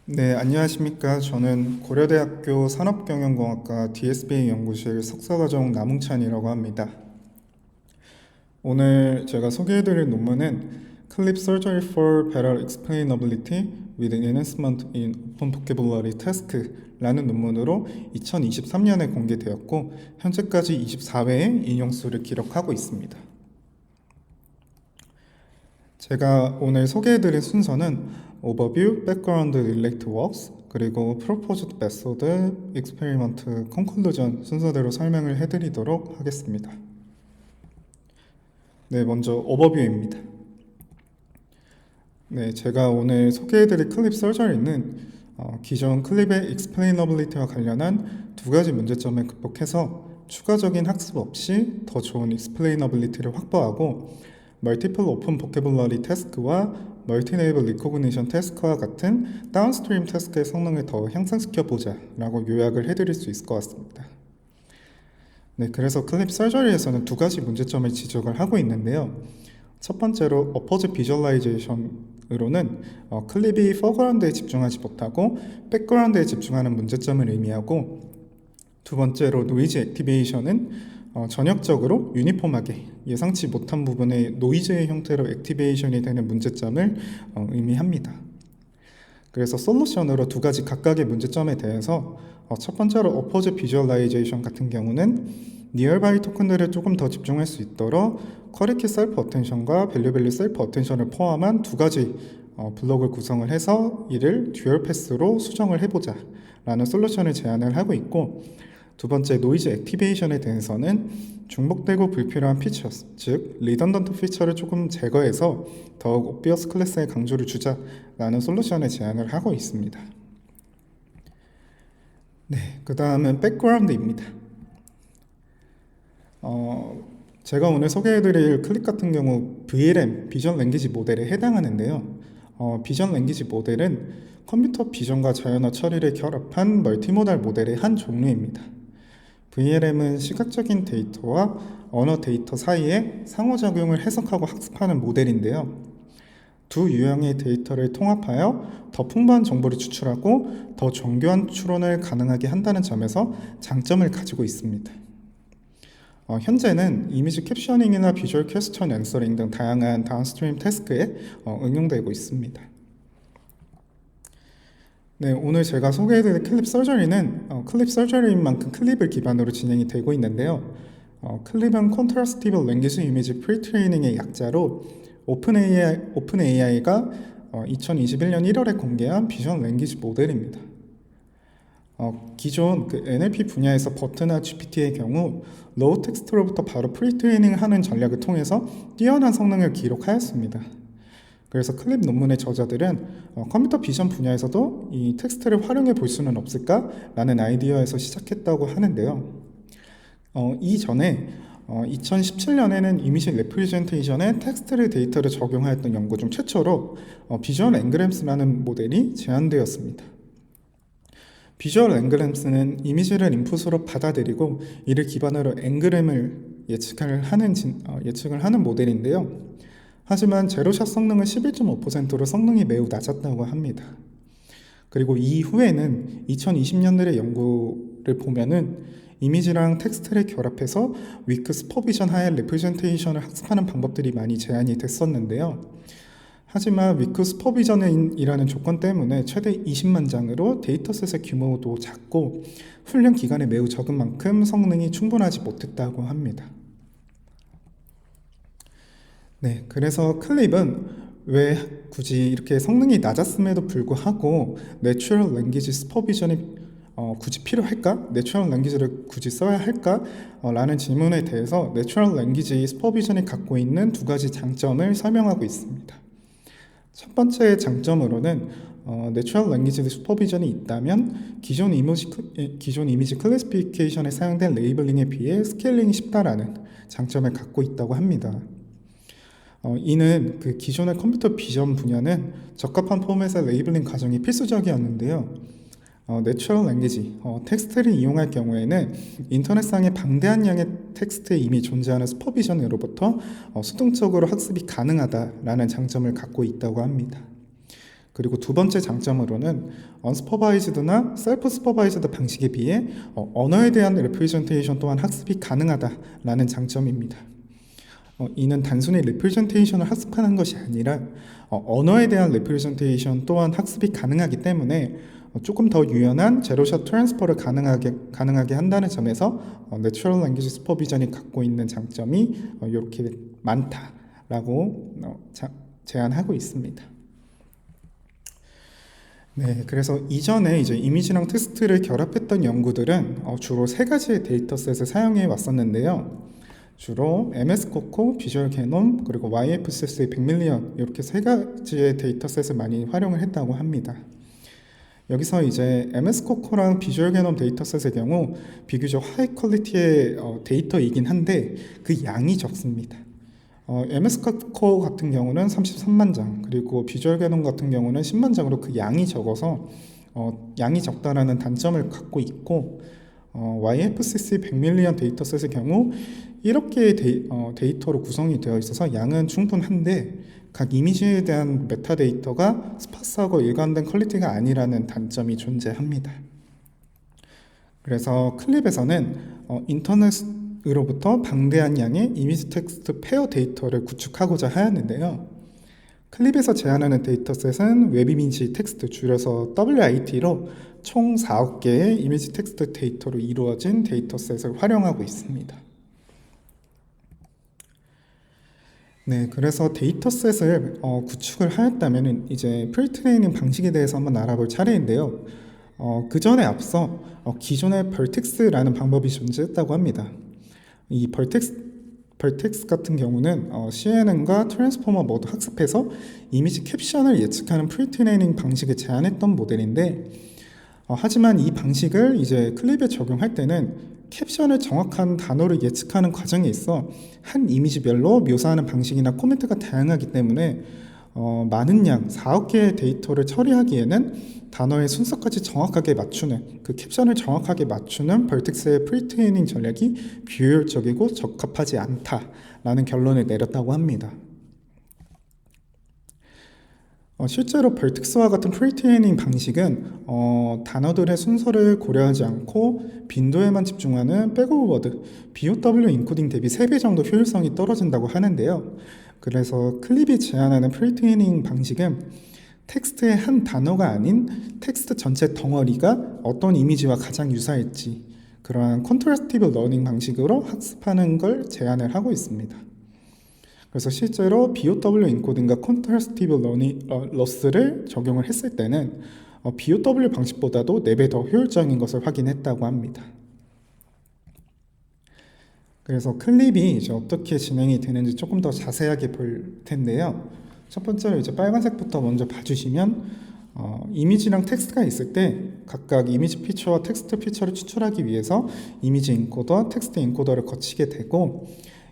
네, 안녕하십니까. 저는 고려대학교 산업경영공학과 DSBA 연구실 석사과정 남웅찬이라고 합니다. 오늘 제가 소개해드릴 논문은 Clip Surgery for Better Explainability with Enhancement in Open Vocabulary Task라는 논문으로 2023년에 공개되었고 현재까지 24회의 인용수를 기록하고 있습니다. 제가 오늘 소개해드릴 순서는 Overview, Background, Relate Works, 그리고 Proposed Method, Experiment, Conclusion 순서대로 설명을 해드리도록 하겠습니다. 네, 먼저 오버뷰입니다. 네, 제가 오늘 소개해드릴 클립 서저리는 기존 클립의 explainability와 관련한 두 가지 문제점을 극복해서 추가적인 학습 없이 더 좋은 explainability를 확보하고 Multiple Open Vocabulary Task와 Multi-Level Recognition Task와 같은 다운스트림 태스크의 성능을 더 향상시켜보자 라고 요약을 해드릴 수 있을 것 같습니다. 네, 그래서 클립 서저리에서는 두 가지 문제점을 지적을 하고 있는데요. 첫 번째로 어퍼즈 비주얼라이제이션으로는 클립이 포그라운드에 집중하지 못하고 백그라운드에 집중하는 문제점을 의미하고, 두 번째로 노이즈 액티베이션은 전역적으로 유니폼하게 예상치 못한 부분에 노이즈의 형태로 액티베이션이 되는 문제점을 의미합니다. 그래서 솔루션으로 두 가지 각각의 문제점에 대해서 첫 번째로 어퍼즈 비주얼라이제이션 같은 경우는 니얼바이 토큰들을 조금 더 집중할 수 있도록 쿼리키 셀프 어텐션과 밸류밸류 셀프 어텐션을 포함한 두 가지 블록을 구성을 해서 이를 듀얼 패스로 수정을 해보자 라는 솔루션을 제안을 하고 있고, 두 번째 노이즈 액티베이션에 대해서는 중복되고 불필요한 피처, 즉 리던던트 피처를 조금 제거해서 더욱 오비어스 클래스에 강조를 주자라는 솔루션을 제안을 하고 있습니다. 네, 그 다음은 백그라운드입니다. 제가 오늘 소개해드릴 클립 같은 경우 VLM, 비전 랭귀지 모델에 해당하는데요. 비전 랭귀지 모델은 컴퓨터 비전과 자연어 처리를 결합한 멀티모달 모델의 한 종류입니다. VLM은 시각적인 데이터와 언어 데이터 사이에 상호작용을 해석하고 학습하는 모델인데요. 두 유형의 데이터를 통합하여 더 풍부한 정보를 추출하고 더 정교한 추론을 가능하게 한다는 점에서 장점을 가지고 있습니다. 현재는 이미지 캡셔닝이나 비주얼 퀘스천 앤서링 등 다양한 다운스트림 태스크에 응용되고 있습니다. 네, 오늘 제가 소개해드릴 클립 서저리는 클립 서저리인 만큼 클립을 기반으로 진행이 되고 있는데요. 클립은 컨트라스티브 랭귀지 이미지 프리트레이닝의 약자로 오픈AI가 2021년 1월에 공개한 비전 랭귀지 모델입니다. 기존 NLP 분야에서 버트나 GPT의 경우 로우 텍스트로부터 바로 프리트레이닝을 하는 전략을 통해서 뛰어난 성능을 기록하였습니다. 그래서 클립 논문의 저자들은 컴퓨터 비전 분야에서도 이 텍스트를 활용해 볼 수는 없을까라는 아이디어에서 시작했다고 하는데요. 이전에 2017년에는 이미지 레프리젠테이션에 텍스트를 데이터를 적용하였던 연구 중 최초로 비주얼 앵그램스라는 모델이 제안되었습니다. 비주얼 앵그램스는 이미지를 인풋으로 받아들이고 이를 기반으로 앵그램을 예측을 하는 모델인데요. 하지만 제로샷 성능은 11.5%로 성능이 매우 낮았다고 합니다. 그리고 이후에는 2020년들의 연구를 보면은 이미지랑 텍스트를 결합해서 위크 슈퍼비전 하에 레프레젠테이션을 학습하는 방법들이 많이 제안이 됐었는데요. 하지만 위크 슈퍼비전이라는 조건 때문에 최대 20만 장으로 데이터셋의 규모도 작고 훈련 기간이 매우 적은 만큼 성능이 충분하지 못했다고 합니다. 네, 그래서 클립은 왜 굳이 이렇게 성능이 낮았음에도 불구하고 내추럴 랭귀지 슈퍼비전이 굳이 필요할까? 내추럴 랭귀지를 굳이 써야 할까? 라는 질문에 대해서 내추럴 랭귀지 슈퍼비전이 갖고 있는 두 가지 장점을 설명하고 있습니다. 첫 번째 장점으로는 내추럴 랭귀지 슈퍼비전이 있다면 기존 이미지 클래시피케이션에 사용된 레이블링에 비해 스케일링이 쉽다라는 장점을 갖고 있다고 합니다. 이는 그 기존의 컴퓨터 비전 분야는 적합한 포맷의 레이블링 과정이 필수적이었는데요. 내추럴 랭귀지, 텍스트를 이용할 경우에는 인터넷상의 방대한 양의 텍스트에 이미 존재하는 슈퍼비전으로부터 수동적으로 학습이 가능하다라는 장점을 갖고 있다고 합니다. 그리고 두 번째 장점으로는 언스퍼바이즈드나 셀프 스퍼바이즈드 방식에 비해 언어에 대한 레프레젠테이션 또한 학습이 가능하다라는 장점입니다. 이는 단순히 레프레젠테이션을 학습하는 것이 아니라 언어에 대한 레프레젠테이션 또한 학습이 가능하기 때문에 조금 더 유연한 제로샷 트랜스퍼를 가능하게 한다는 점에서 내추럴 랭귀지 슈퍼비전이 갖고 있는 장점이 이렇게 많다라고 제안하고 있습니다. 네, 그래서 이전에 이제 이미지랑 텍스트를 결합했던 연구들은 주로 세 가지의 데이터셋을 사용해 왔었는데요. 주로 MS 코코, 비주얼 게놈, 그리고 YFCC 100밀리언 이렇게 세 가지의 데이터셋을 많이 활용을 했다고 합니다. 여기서 이제 MS 코코랑 비주얼 게놈 데이터셋의 경우 비교적 하이 퀄리티의 데이터이긴 한데 그 양이 적습니다. MS 코코 같은 경우는 33만 장, 그리고 비주얼 게놈 같은 경우는 10만 장으로 그 양이 적어서 양이 적다라는 단점을 갖고 있고, YFCC 100밀리언 데이터셋의 경우 1억 개의 데이터로 구성이 되어 있어서 양은 충분한데 각 이미지에 대한 메타데이터가 스파스하고 일관된 퀄리티가 아니라는 단점이 존재합니다. 그래서 클립에서는 인터넷으로부터 방대한 양의 이미지 텍스트 페어 데이터를 구축하고자 하였는데요. 클립에서 제안하는 데이터셋은 웹 이미지 텍스트, 줄여서 WIT로 총 4억 개의 이미지 텍스트 데이터로 이루어진 데이터셋을 활용하고 있습니다. 네, 그래서 데이터셋을 구축을 하였다면 이제 프리트레이닝 방식에 대해서 한번 알아볼 차례인데요. 그 전에 앞서 기존의 벌텍스라는 방법이 존재했다고 합니다. 이 벌텍스 같은 경우는 CNN과 트랜스포머 모두 학습해서 이미지 캡션을 예측하는 프리트레이닝 방식을 제안했던 모델인데, 하지만 이 방식을 이제 클립에 적용할 때는 캡션을 정확한 단어를 예측하는 과정에 있어 한 이미지별로 묘사하는 방식이나 코멘트가 다양하기 때문에 많은 양 4억 개의 데이터를 처리하기에는 단어의 순서까지 정확하게 맞추는, 그 캡션을 정확하게 맞추는 벌텍스의 프리트레이닝 전략이 비효율적이고 적합하지 않다라는 결론을 내렸다고 합니다. 실제로 벌텍스와 같은 프리트레이닝 방식은 단어들의 순서를 고려하지 않고 빈도에만 집중하는 백오버드, BOW 인코딩 대비 3배 정도 효율성이 떨어진다고 하는데요. 그래서 클립이 제안하는 프리트레이닝 방식은 텍스트의 한 단어가 아닌 텍스트 전체 덩어리가 어떤 이미지와 가장 유사할지, 그러한 컨트라스티브 러닝 방식으로 학습하는 걸 제안을 하고 있습니다. 그래서 실제로 BOW 인코딩과 컨트라스티브 러스를 적용을 했을 때는 BOW 방식보다도 4배 더 효율적인 것을 확인했다고 합니다. 그래서 클립이 이제 어떻게 진행이 되는지 조금 더 자세하게 볼 텐데요. 첫 번째로 이제 빨간색부터 먼저 봐주시면 이미지랑 텍스트가 있을 때 각각 이미지 피처와 텍스트 피처를 추출하기 위해서 이미지 인코더, 텍스트 인코더를 거치게 되고,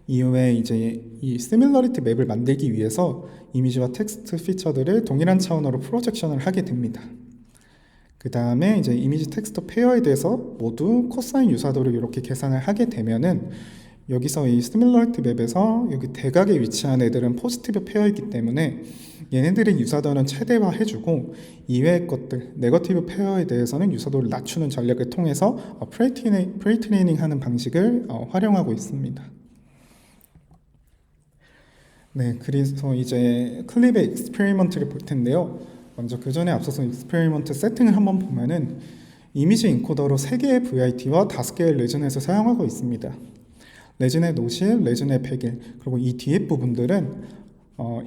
이후에 이제 이 시밀러리티 맵을 만들기 위해서 이미지와 텍스트 피처들을 동일한 차원으로 프로젝션을 하게 됩니다. 그 다음에 이제 이미지 텍스트 페어에 대해서 모두 코사인 유사도를 이렇게 계산을 하게 되면은, 여기서 이 시밀러리티 맵에서 여기 대각에 위치한 애들은 포지티브 페어이기 때문에 얘네들의 유사도는 최대화해주고, 이외의 것들 네거티브 페어에 대해서는 유사도를 낮추는 전략을 통해서 프리트레이닝 하는 방식을 활용하고 있습니다. 네, 그래서 이제 클립의 익스페리먼트를 볼 텐데요. 먼저 그 전에 앞서서 익스페리먼트 세팅을 한번 보면은 이미지 인코더로 3개의 VIT와 5개의 레즈넷을 사용하고 있습니다. 레즈넷 50, 레즈넷 100일, 그리고 이 뒤에 부분들은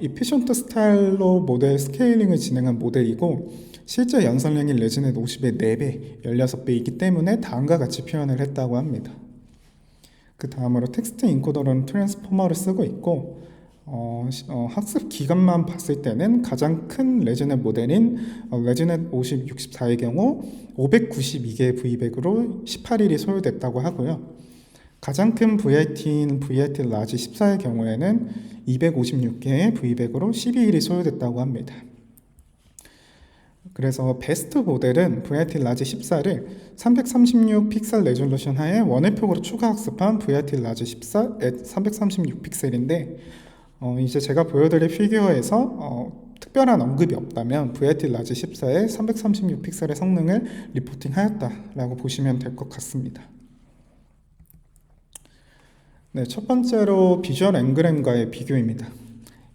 이피션트 스타일로 모델 스케일링을 진행한 모델이고, 실제 연산량이 레즈넷 50의 4배, 16배이기 때문에 다음과 같이 표현을 했다고 합니다. 그 다음으로 텍스트 인코더로는 트랜스포머를 쓰고 있고, 학습 기간만 봤을 때는 가장 큰 레즈넷 모델인 레즈넷 50, 64의 경우 592개의 V백으로 18일이 소요됐다고 하고요. 가장 큰 VIT인 VIT 라지 14의 경우에는 256개의 V백으로 12일이 소요됐다고 합니다. 그래서 베스트 모델은 VIT 라지 14를 336 픽셀 레졸루션 하에 원회폭으로 추가 학습한 VIT 라지 14 336 픽셀인데, 이제 제가 보여드릴 피규어에서 특별한 언급이 없다면 VIT 라지 14의 336픽셀의 성능을 리포팅하였다라고 보시면 될 것 같습니다. 네, 첫 번째로 비주얼 앵그램과의 비교입니다.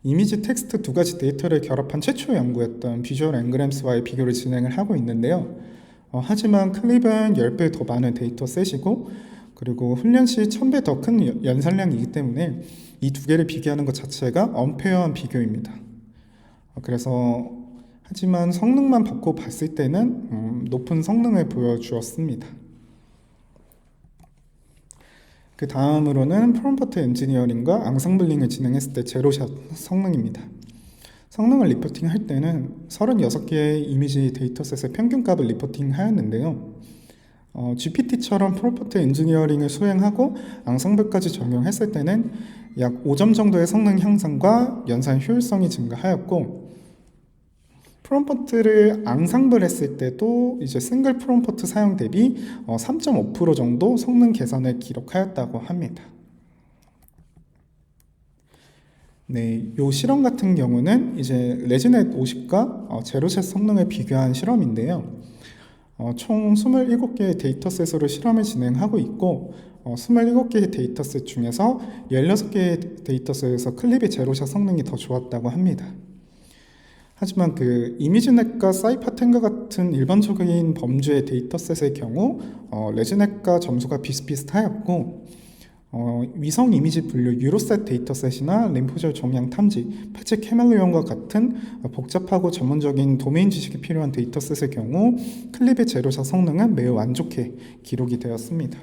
이미지, 텍스트 두 가지 데이터를 결합한 최초의 연구였던 비주얼 앵그램스와의 비교를 진행을 하고 있는데요. 하지만 클립은 10배 더 많은 데이터셋이고 그리고 훈련 시 1000배 더 큰 연산량이기 때문에 이 두 개를 비교하는 것 자체가 언페어한 비교입니다. 그래서 하지만 성능만 받고 봤을 때는 높은 성능을 보여주었습니다. 그 다음으로는 프롬프트 엔지니어링과 앙상블링을 진행했을 때 제로샷 성능입니다. 성능을 리포팅할 때는 36개의 이미지 데이터셋의 평균값을 리포팅하였는데요. GPT처럼 프롬프트 엔지니어링을 수행하고 앙상블까지 적용했을 때는 약 5점 정도의 성능 향상과 연산 효율성이 증가하였고 프롬프트를 앙상블 했을 때도 이제 싱글 프롬프트 사용 대비 3.5% 정도 성능 개선을 기록하였다고 합니다. 네, 이 실험 같은 경우는 이제 레지넷 50과 제로셋 성능을 비교한 실험인데요. 총 27개의 데이터셋으로 실험을 진행하고 있고 27개의 데이터셋 중에서 16개의 데이터셋에서 클립의 제로샷 성능이 더 좋았다고 합니다. 하지만 그 이미지넷과 사이파텐과 같은 일반적인 범주의 데이터셋의 경우 레지넷과 점수가 비슷비슷하였고 위성 이미지 분류 유로셋 데이터셋이나 림포절 종양 탐지, 패치 캐멜리온과 같은 복잡하고 전문적인 도메인 지식이 필요한 데이터셋의 경우 클립의 제로샷 성능은 매우 안 좋게 기록이 되었습니다.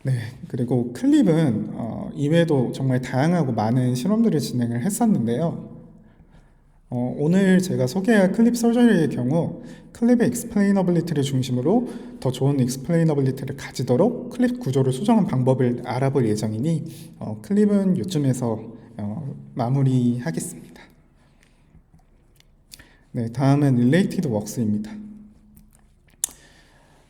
네, 그리고 클립은 이외에도 정말 다양하고 많은 실험들을 진행을 했었는데요. 오늘 제가 소개할 클립 서저리의 경우 클립의 익스플레이너빌리티를 중심으로 더 좋은 익스플레이너빌리티를 가지도록 클립 구조를 수정한 방법을 알아볼 예정이니 클립은 요쯤에서 마무리하겠습니다. 네, 다음은 Related Works입니다.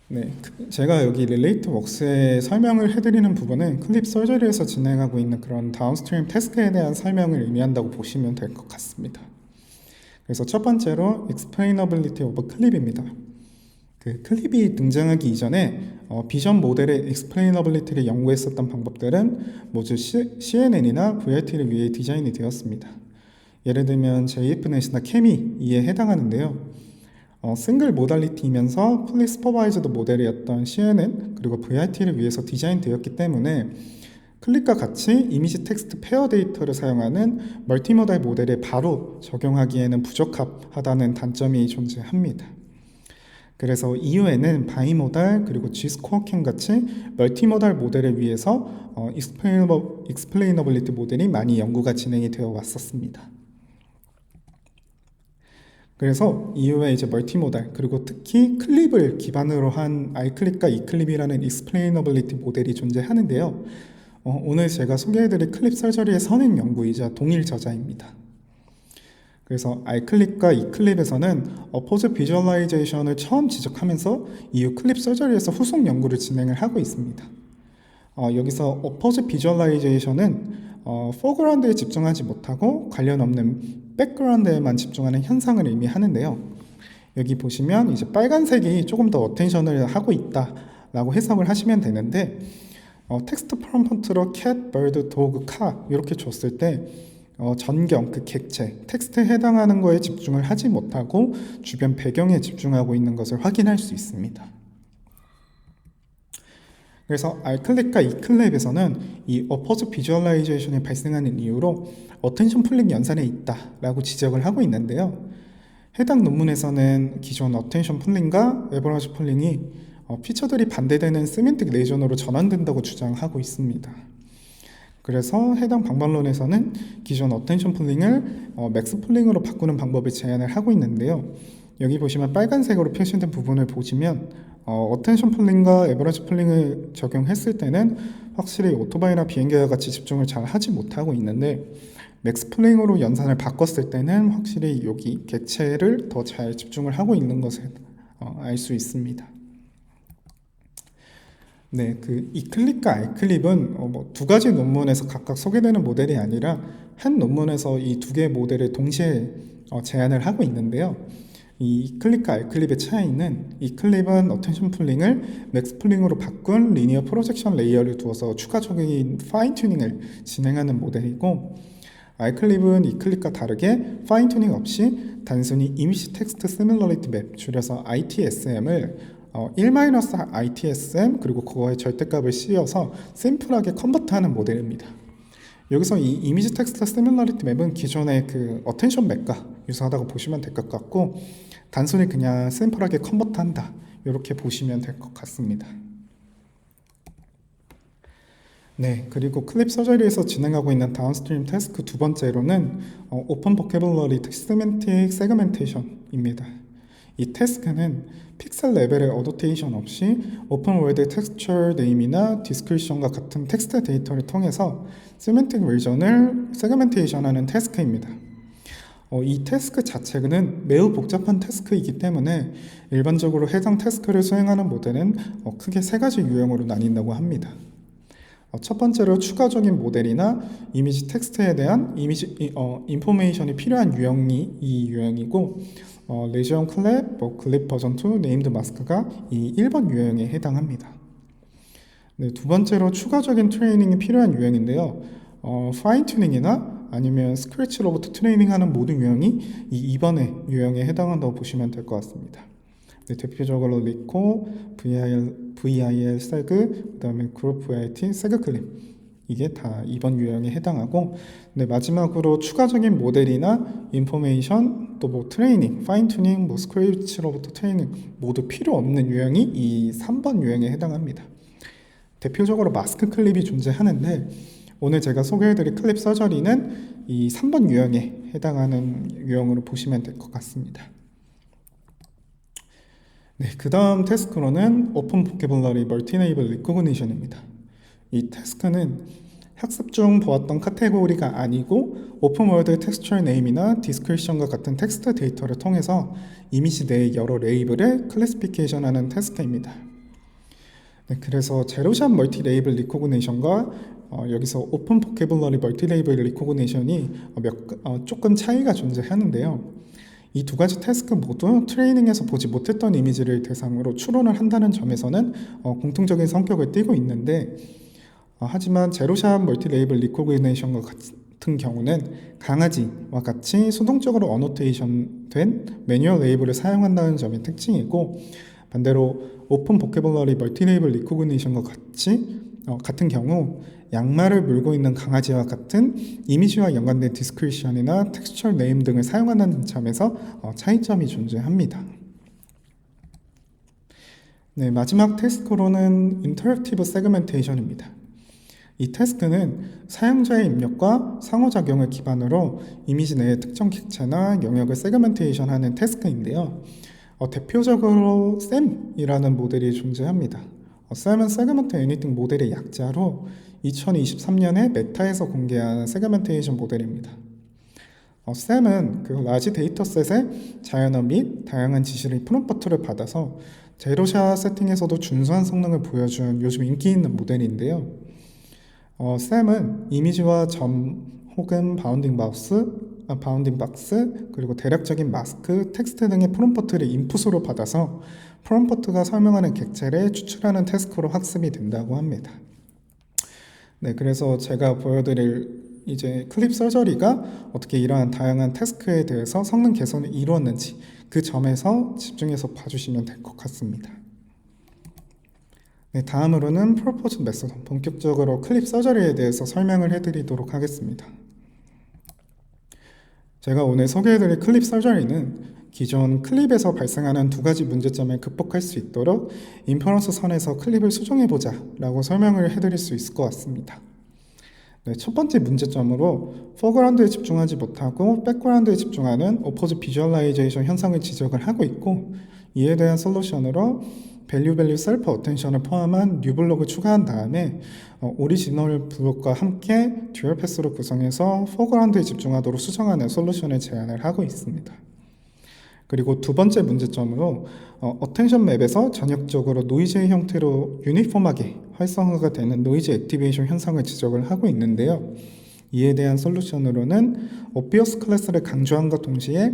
네, 제가 여기 Relate Works에 설명을 해드리는 부분은 클립 서저리에서 진행하고 있는 그런 다운스트림 태스크에 대한 설명을 의미한다고 보시면 될 것 같습니다. 그래서 첫 번째로 Explainability of Clip입니다. 그 클립이 등장하기 이전에 비전 모델의 Explainability를 연구했었던 방법들은 모두 CNN이나 VIT를 위해 디자인이 되었습니다. 예를 들면 JFNet이나 케미에 해당하는데요. 싱글 모달리티이면서 풀리 슈퍼바이즈드 모델이었던 CNN 그리고 VIT를 위해서 디자인되었기 때문에 클립과 같이 이미지 텍스트 페어 데이터를 사용하는 멀티모달 모델에 바로 적용하기에는 부적합하다는 단점이 존재합니다. 그래서 이후에는 바이모달 그리고 G스코어캠 같이 멀티모달 모델을 위해서 익스플레이너빌리티 모델이 많이 연구가 진행이 되어 왔었습니다. 그래서 이후에 이제 멀티모달 그리고 특히 클립을 기반으로 한 iClip과 eClip이라는 익스플레이너빌리티 모델이 존재하는데요. 오늘 제가 소개해드릴 클립 서저리의 선행 연구이자 동일 저자입니다. 그래서 iClip과 eClip에서는 어포즈 비주얼라이제이션을 처음 지적하면서 이후 클립 서저리에서 후속 연구를 진행을 하고 있습니다. 여기서 어포즈 비주얼라이제이션은 포그라운드에 집중하지 못하고 관련 없는 백그라운드에만 집중하는 현상을 의미하는데요. 여기 보시면 이제 빨간색이 조금 더 어텐션을 하고 있다라고 해석을 하시면 되는데 텍스트 프롬프트로 cat, bird, dog, car 이렇게 줬을 때 전경, 그 객체, 텍스트에 해당하는 거에 집중을 하지 못하고 주변 배경에 집중하고 있는 것을 확인할 수 있습니다. 그래서 iClip과 eClip에서는 이 어퍼즈 비주얼라이제이션이 발생하는 이유로 어텐션 풀링 연산에 있다라고 지적을 하고 있는데요. 해당 논문에서는 기존 어텐션 풀링과 에버러지 풀링이 피처들이 반대되는 세멘틱 레이전으로 전환된다고 주장하고 있습니다. 그래서 해당 방법론에서는 기존 어텐션 풀링을 맥스 풀링으로 바꾸는 방법을 제안을 하고 있는데요. 여기 보시면 빨간색으로 표시된 부분을 보시면 어텐션 풀링과 에버러지 풀링을 적용했을 때는 확실히 오토바이나 비행기와 같이 집중을 잘 하지 못하고 있는데 맥스 풀링으로 연산을 바꿨을 때는 확실히 여기 객체를 더 잘 집중을 하고 있는 것을 알 수 있습니다. 네, 그 eClip과 iClip은 두 가지 논문에서 각각 소개되는 모델이 아니라 한 논문에서 이 두 개의 모델을 동시에 제안을 하고 있는데요. 이 클립과 알클립의 차이는 이 클립은 어텐션 풀링을 맥스 풀링으로 바꾼 리니어 프로젝션 레이어를 두어서 추가적인 파인 튜닝을 진행하는 모델이고, 알클립은 이 클립과 다르게 파인 튜닝 없이 단순히 이미지 텍스트 시밀러리티 맵, 줄여서 ITSM을 1-ITSM 그리고 그거의 절대값을 씌워서 심플하게 컨버트하는 모델입니다. 여기서 이 이미지 텍스트 시밀러리티 맵은 기존의 그 어텐션 맵과 유사하다고 보시면 될 것 같고, 단순히 그냥 심플하게 컨버트한다, 이렇게 보시면 될 것 같습니다. 네, 그리고 클립 서저리에서 진행하고 있는 다운스트림 태스크 두 번째로는 오픈 보캐블러리 시멘틱 세그멘테이션입니다. 이 태스크는 픽셀 레벨의 어노테이션 없이 오픈 월드 텍스처 네임이나 디스크리션과 같은 텍스트 데이터를 통해서 세멘틱 리전을 세그멘테이션하는 태스크입니다. 이 태스크 자체는 매우 복잡한 태스크이기 때문에 일반적으로 해당 태스크를 수행하는 모델은 크게 세 가지 유형으로 나뉜다고 합니다. 첫 번째로 추가적인 모델이나 이미지 텍스트에 대한 인포메이션이 필요한 유형이 이 유형이고, 레지온 클랩, 클립 버전 2, 네임드 마스크가 이 1번 유형에 해당합니다. 네, 두 번째로 추가적인 트레이닝이 필요한 유형인데요. 파인 튜닝이나 아니면 스크래치로부터 트레이닝하는 모든 유형이 이 2번의 유형에 해당한다고 보시면 될 것 같습니다. 네, 대표적으로 리코, VIL 세그, 그 다음에 그룹 VIT, 세그 클립, 이게 다 2번 유형에 해당하고, 네, 마지막으로 추가적인 모델이나 인포메이션, 또 뭐 트레이닝, 파인 튜닝, 뭐 스크래치로부터 트레이닝 모두 필요 없는 유형이 이 3번 유형에 해당합니다. 대표적으로 마스크 클립이 존재하는데, 오늘 제가 소개해드릴 클립 서저리는 이 3번 유형에 해당하는 유형으로 보시면 될 것 같습니다. 네, 그 다음 태스크로는 오픈 보캐블러리 멀티 네이블 리코그니션입니다. 이 태스크는 학습 중 보았던 카테고리가 아니고 오픈 월드 텍스처 네임이나 디스크리션과 같은 텍스트 데이터를 통해서 이미지 내의 여러 레이블을 클래시피케이션하는 태스크입니다. 네, 그래서 제로샷 멀티 레이블 리코그니션과 여기서 오픈 보캐블러리 멀티 레이블 리코그니션이 조금 차이가 존재하는데요. 이 두 가지 태스크 모두 트레이닝에서 보지 못했던 이미지를 대상으로 추론을 한다는 점에서는 공통적인 성격을 띠고 있는데, 하지만 제로샷 멀티 레이블 리코그니션과 같은 경우는 강아지와 같이 수동적으로 어노테이션 된 매뉴얼 레이블을 사용한다는 점이 특징이고, 반대로 오픈 보캐블러리 멀티 레이블 리코그니션과 같은 경우 양말을 물고 있는 강아지와 같은 이미지와 연관된 디스크리션이나 텍스처 네임 등을 사용한다는 점에서 차이점이 존재합니다. 네, 마지막 태스크로는 인터랙티브 세그멘테이션입니다. 이 태스크는 사용자의 입력과 상호작용을 기반으로 이미지 내의 특정 객체나 영역을 세그멘테이션하는 태스크인데요. 대표적으로 SAM이라는 모델이 존재합니다. SAM은 세그먼트 애니팅 모델의 약자로 2023년에 메타에서 공개한 세그멘테이션 모델입니다. SAM은 그 라지 데이터셋의 자연어 및 다양한 지시를 프롬프트를 받아서 제로샷 세팅에서도 준수한 성능을 보여준 요즘 인기 있는 모델인데요. SAM은 이미지와 점 혹은 바운딩 박스, 그리고 대략적인 마스크, 텍스트 등의 프롬프트를 인풋으로 받아서 프롬프트가 설명하는 객체를 추출하는 태스크로 학습이 된다고 합니다. 네, 그래서 제가 보여드릴 이제 클립 서저리가 어떻게 이러한 다양한 태스크에 대해서 성능 개선을 이루었는지 그 점에서 집중해서 봐주시면 될 것 같습니다. 네, 다음으로는 프로포즈 메소드, 본격적으로 클립 서저리에 대해서 설명을 해드리도록 하겠습니다. 제가 오늘 소개해드릴 클립 서저리는 기존 클립에서 발생하는 두 가지 문제점을 극복할 수 있도록 인퍼런스 선에서 클립을 수정해보자 라고 설명을 해드릴 수 있을 것 같습니다. 네, 첫 번째 문제점으로 포그라운드에 집중하지 못하고 백그라운드에 집중하는 오포즈 비주얼라이제이션 현상을 지적을 하고 있고, 이에 대한 솔루션으로 밸류 셀프 어텐션을 포함한 뉴 블록을 추가한 다음에 오리지널 블록과 함께 듀얼 패스로 구성해서 포그라운드에 집중하도록 수정하는 솔루션을 제안을 하고 있습니다. 그리고 두 번째 문제점으로 어텐션 맵에서 전역적으로 노이즈의 형태로 유니폼하게 활성화가 되는 노이즈 액티베이션 현상을 지적을 하고 있는데요. 이에 대한 솔루션으로는 obvious 클래스를 강조함과 동시에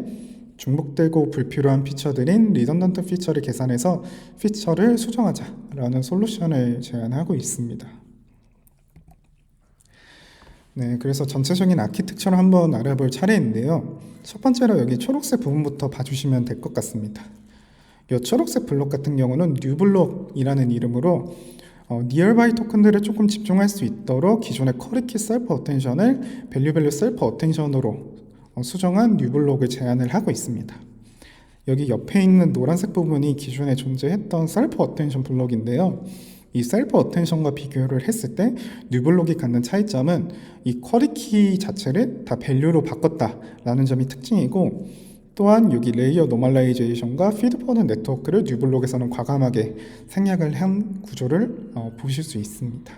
중복되고 불필요한 피처들인 리던던트 피처를 계산해서 피처를 수정하자라는 솔루션을 제안하고 있습니다. 네, 그래서 전체적인 아키텍처를 한번 알아볼 차례인데요. 첫 번째로 여기 초록색 부분부터 봐주시면 될 것 같습니다. 이 초록색 블록 같은 경우는 뉴블록이라는 이름으로 니어바이 토큰들을 조금 집중할 수 있도록 기존의 쿼리키 셀프 어텐션을 밸류 셀프 어텐션으로 수정한 뉴블록을 제안을 하고 있습니다. 여기 옆에 있는 노란색 부분이 기존에 존재했던 셀프 어텐션 블록인데요. 이 셀프 어텐션과 비교를 했을 때 뉴블록이 갖는 차이점은 이 쿼리키 자체를 다 밸류로 바꿨다라는 점이 특징이고, 또한 여기 레이어 노멀라이제이션과 피드포드 네트워크를 뉴블록에서는 과감하게 생략을 한 구조를 보실 수 있습니다.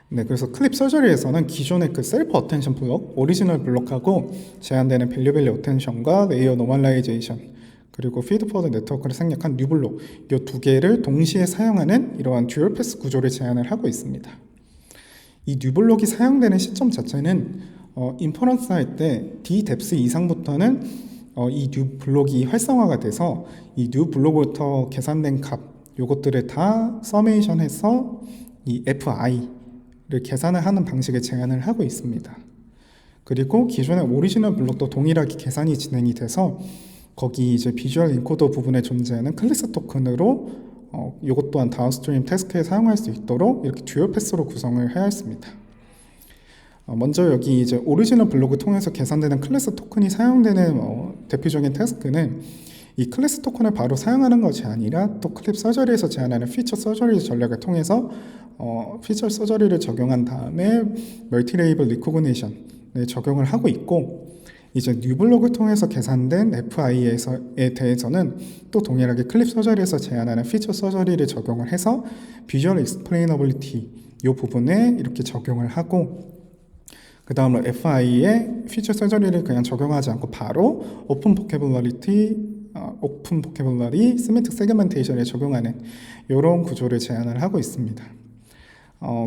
네, 그래서 클립 서저리에서는 기존의 그 셀프 어텐션 블록, 오리지널 블록하고 제한되는 밸류 어텐션과 레이어 노멀라이제이션 그리고 피드포드 네트워크를 생략한 뉴블록, 이 두 개를 동시에 사용하는 이러한 듀얼 패스 구조를 제안을 하고 있습니다. 이 뉴블록이 사용되는 시점 자체는 인퍼런스 할 때 D 뎁스 이상부터는 이 뉴블록이 활성화가 돼서 이 뉴블록부터 계산된 값, 요것들을 다 서메이션해서 이 FI를 계산을 하는 방식을 제안을 하고 있습니다. 그리고 기존의 오리지널 블록도 동일하게 계산이 진행이 돼서 거기 이제 비주얼 인코더 부분에 존재하는 클래스 토큰으로 이것 또한 다운스트림 태스크에 사용할 수 있도록 이렇게 듀얼 패스로 구성을 해야 했습니다. 먼저 여기 이제 오리지널 블록을 통해서 계산되는 클래스 토큰이 사용되는 대표적인 태스크는 이 클래스 토큰을 바로 사용하는 것이 아니라 또 클립 서저리에서 제안하는 피처 서저리 전략을 통해서 피처 서저리를 적용한 다음에 멀티 레이블 리코그니션을 적용을 하고 있고, 이제 뉴블록을 통해서 계산된 FI에 대해서는 또 동일하게 클립 서저리에서 제안하는 피처 서저리를 적용을 해서 비주얼 익스플레이너빌리티 이 부분에 이렇게 적용을 하고, 그 다음으로 FI에 피처 서저리를 그냥 적용하지 않고 바로 오픈 보캐블러리 시멘틱 세그멘테이션에 적용하는 이런 구조를 제안을 하고 있습니다.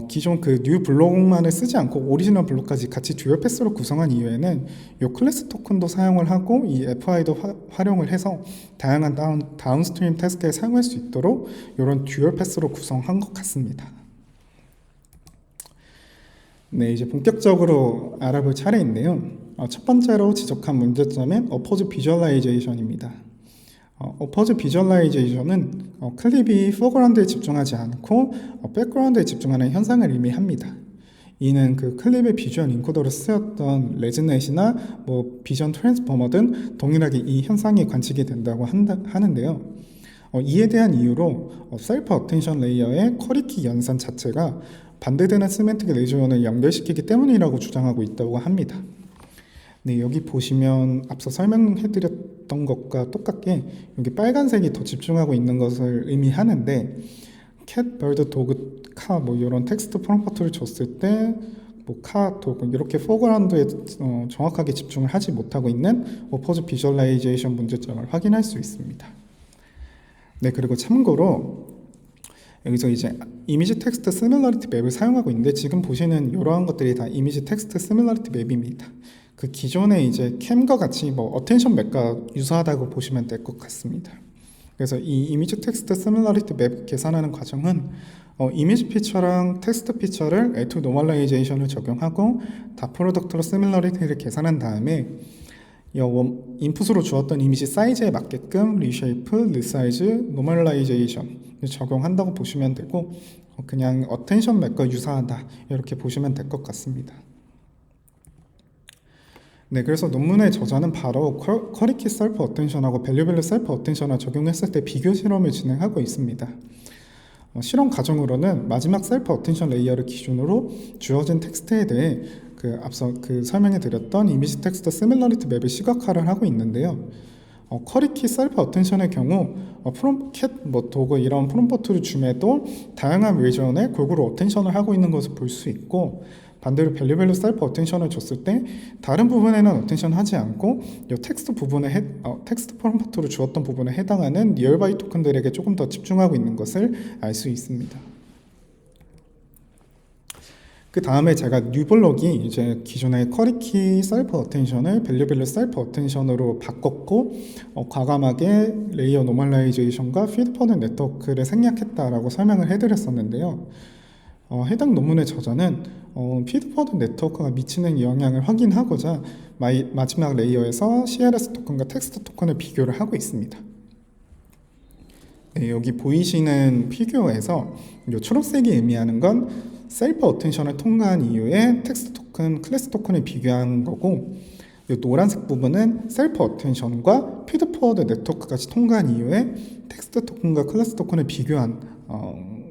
기존 그 뉴 블록만을 쓰지 않고 오리지널 블록까지 같이 듀얼 패스로 구성한 이유에는 이 클래스 토큰도 사용을 하고 이 FI도 활용을 해서 다양한 다운스트림 태스크에 사용할 수 있도록 이런 듀얼 패스로 구성한 것 같습니다. 네, 이제 본격적으로 알아볼 차례인데요. 첫 번째로 지적한 문제점은 어퍼즈 비주얼라이제이션입니다. 어퍼즈 비주얼라이제이션은 클립이 포그라운드에 집중하지 않고 백그라운드에 집중하는 현상을 의미합니다. 이는 그 클립의 비주얼 인코더로 쓰였던 레즈넷이나 비전 트랜스포머 등 동일하게 이 현상이 관측이 된다고 하는데요. 이에 대한 이유로 셀프 어텐션 레이어의 쿼리키 연산 자체가 반대되는 시멘틱 레지온을 연결시키기 때문이라고 주장하고 있다고 합니다. 네, 여기 보시면 앞서 설명해드렸던 것과 똑같게 여기 빨간색이 더 집중하고 있는 것을 의미하는데, 캣, 벌드, 도그, 카 이런 텍스트 프롬프트를 줬을 때 카, 도그 이렇게 포그라운드에 정확하게 집중을 하지 못하고 있는 어퍼즈 비주얼라이제이션 문제점을 확인할 수 있습니다. 네, 그리고 참고로 여기서 이제 이미지 텍스트 시밀러리티 맵을 사용하고 있는데, 지금 보시는 이러한 것들이 다 이미지 텍스트 시밀러리티 맵입니다. 그 기존의 이제 캠과 같이 어텐션 맵과 유사하다고 보시면 될 것 같습니다. 그래서 이 이미지 텍스트 시밀러리티 맵 계산하는 과정은 이미지 피처랑 텍스트 피처를 L2 노멀라이제이션을 적용하고 다 프로덕트로 시밀러리티를 계산한 다음에 인풋으로 주었던 이미지 사이즈에 맞게끔 리쉐이프, 리사이즈, 노멀라이제이션을 적용한다고 보시면 되고, 그냥 어텐션 맵과 유사하다 이렇게 보시면 될 것 같습니다. 네, 그래서 논문의 저자는 바로 쿼리키 셀프 어텐션하고 밸류 셀프 어텐션을 적용했을 때 비교 실험을 진행하고 있습니다. 실험 과정으로는 마지막 셀프 어텐션 레이어를 기준으로 주어진 텍스트에 대해 앞서 설명해드렸던 이미지 텍스트 시밀러리티 맵을 시각화를 하고 있는데요. 쿼리키 셀프 어텐션의 경우 캣, 도그 이런 프롬프트를 줌에도 다양한 리전에 골고루 어텐션을 하고 있는 것을 볼 수 있고, 반대로 밸류 셀프 어텐션을 줬을 때 다른 부분에는 어텐션 하지 않고 이 텍스트 부분에 텍스트 프롬프트로 주었던 부분에 해당하는 니얼바이 토큰들에게 조금 더 집중하고 있는 것을 알 수 있습니다. 그 다음에 제가 뉴블록이 이제 기존의 쿼리키 셀프 어텐션을 밸류별로 셀프 어텐션으로 바꿨고 과감하게 레이어 노멀라이제이션과 피드포드 네트워크를 생략했다라고 설명을 해드렸었는데요. 해당 논문의 저자는 피드포드 네트워크가 미치는 영향을 확인하고자 마지막 레이어에서 CLS 토큰과 텍스트 토큰을 비교를 하고 있습니다. 네, 여기 보이시는 피규어에서 이 초록색이 의미하는 건 셀프 어텐션을 통과한 이후에 텍스트 토큰, 클래스 토큰을 비교한 거고, 이 노란색 부분은 셀프 어텐션과 피드포워드 네트워크까지 통과한 이후에 텍스트 토큰과 클래스 토큰을 비교한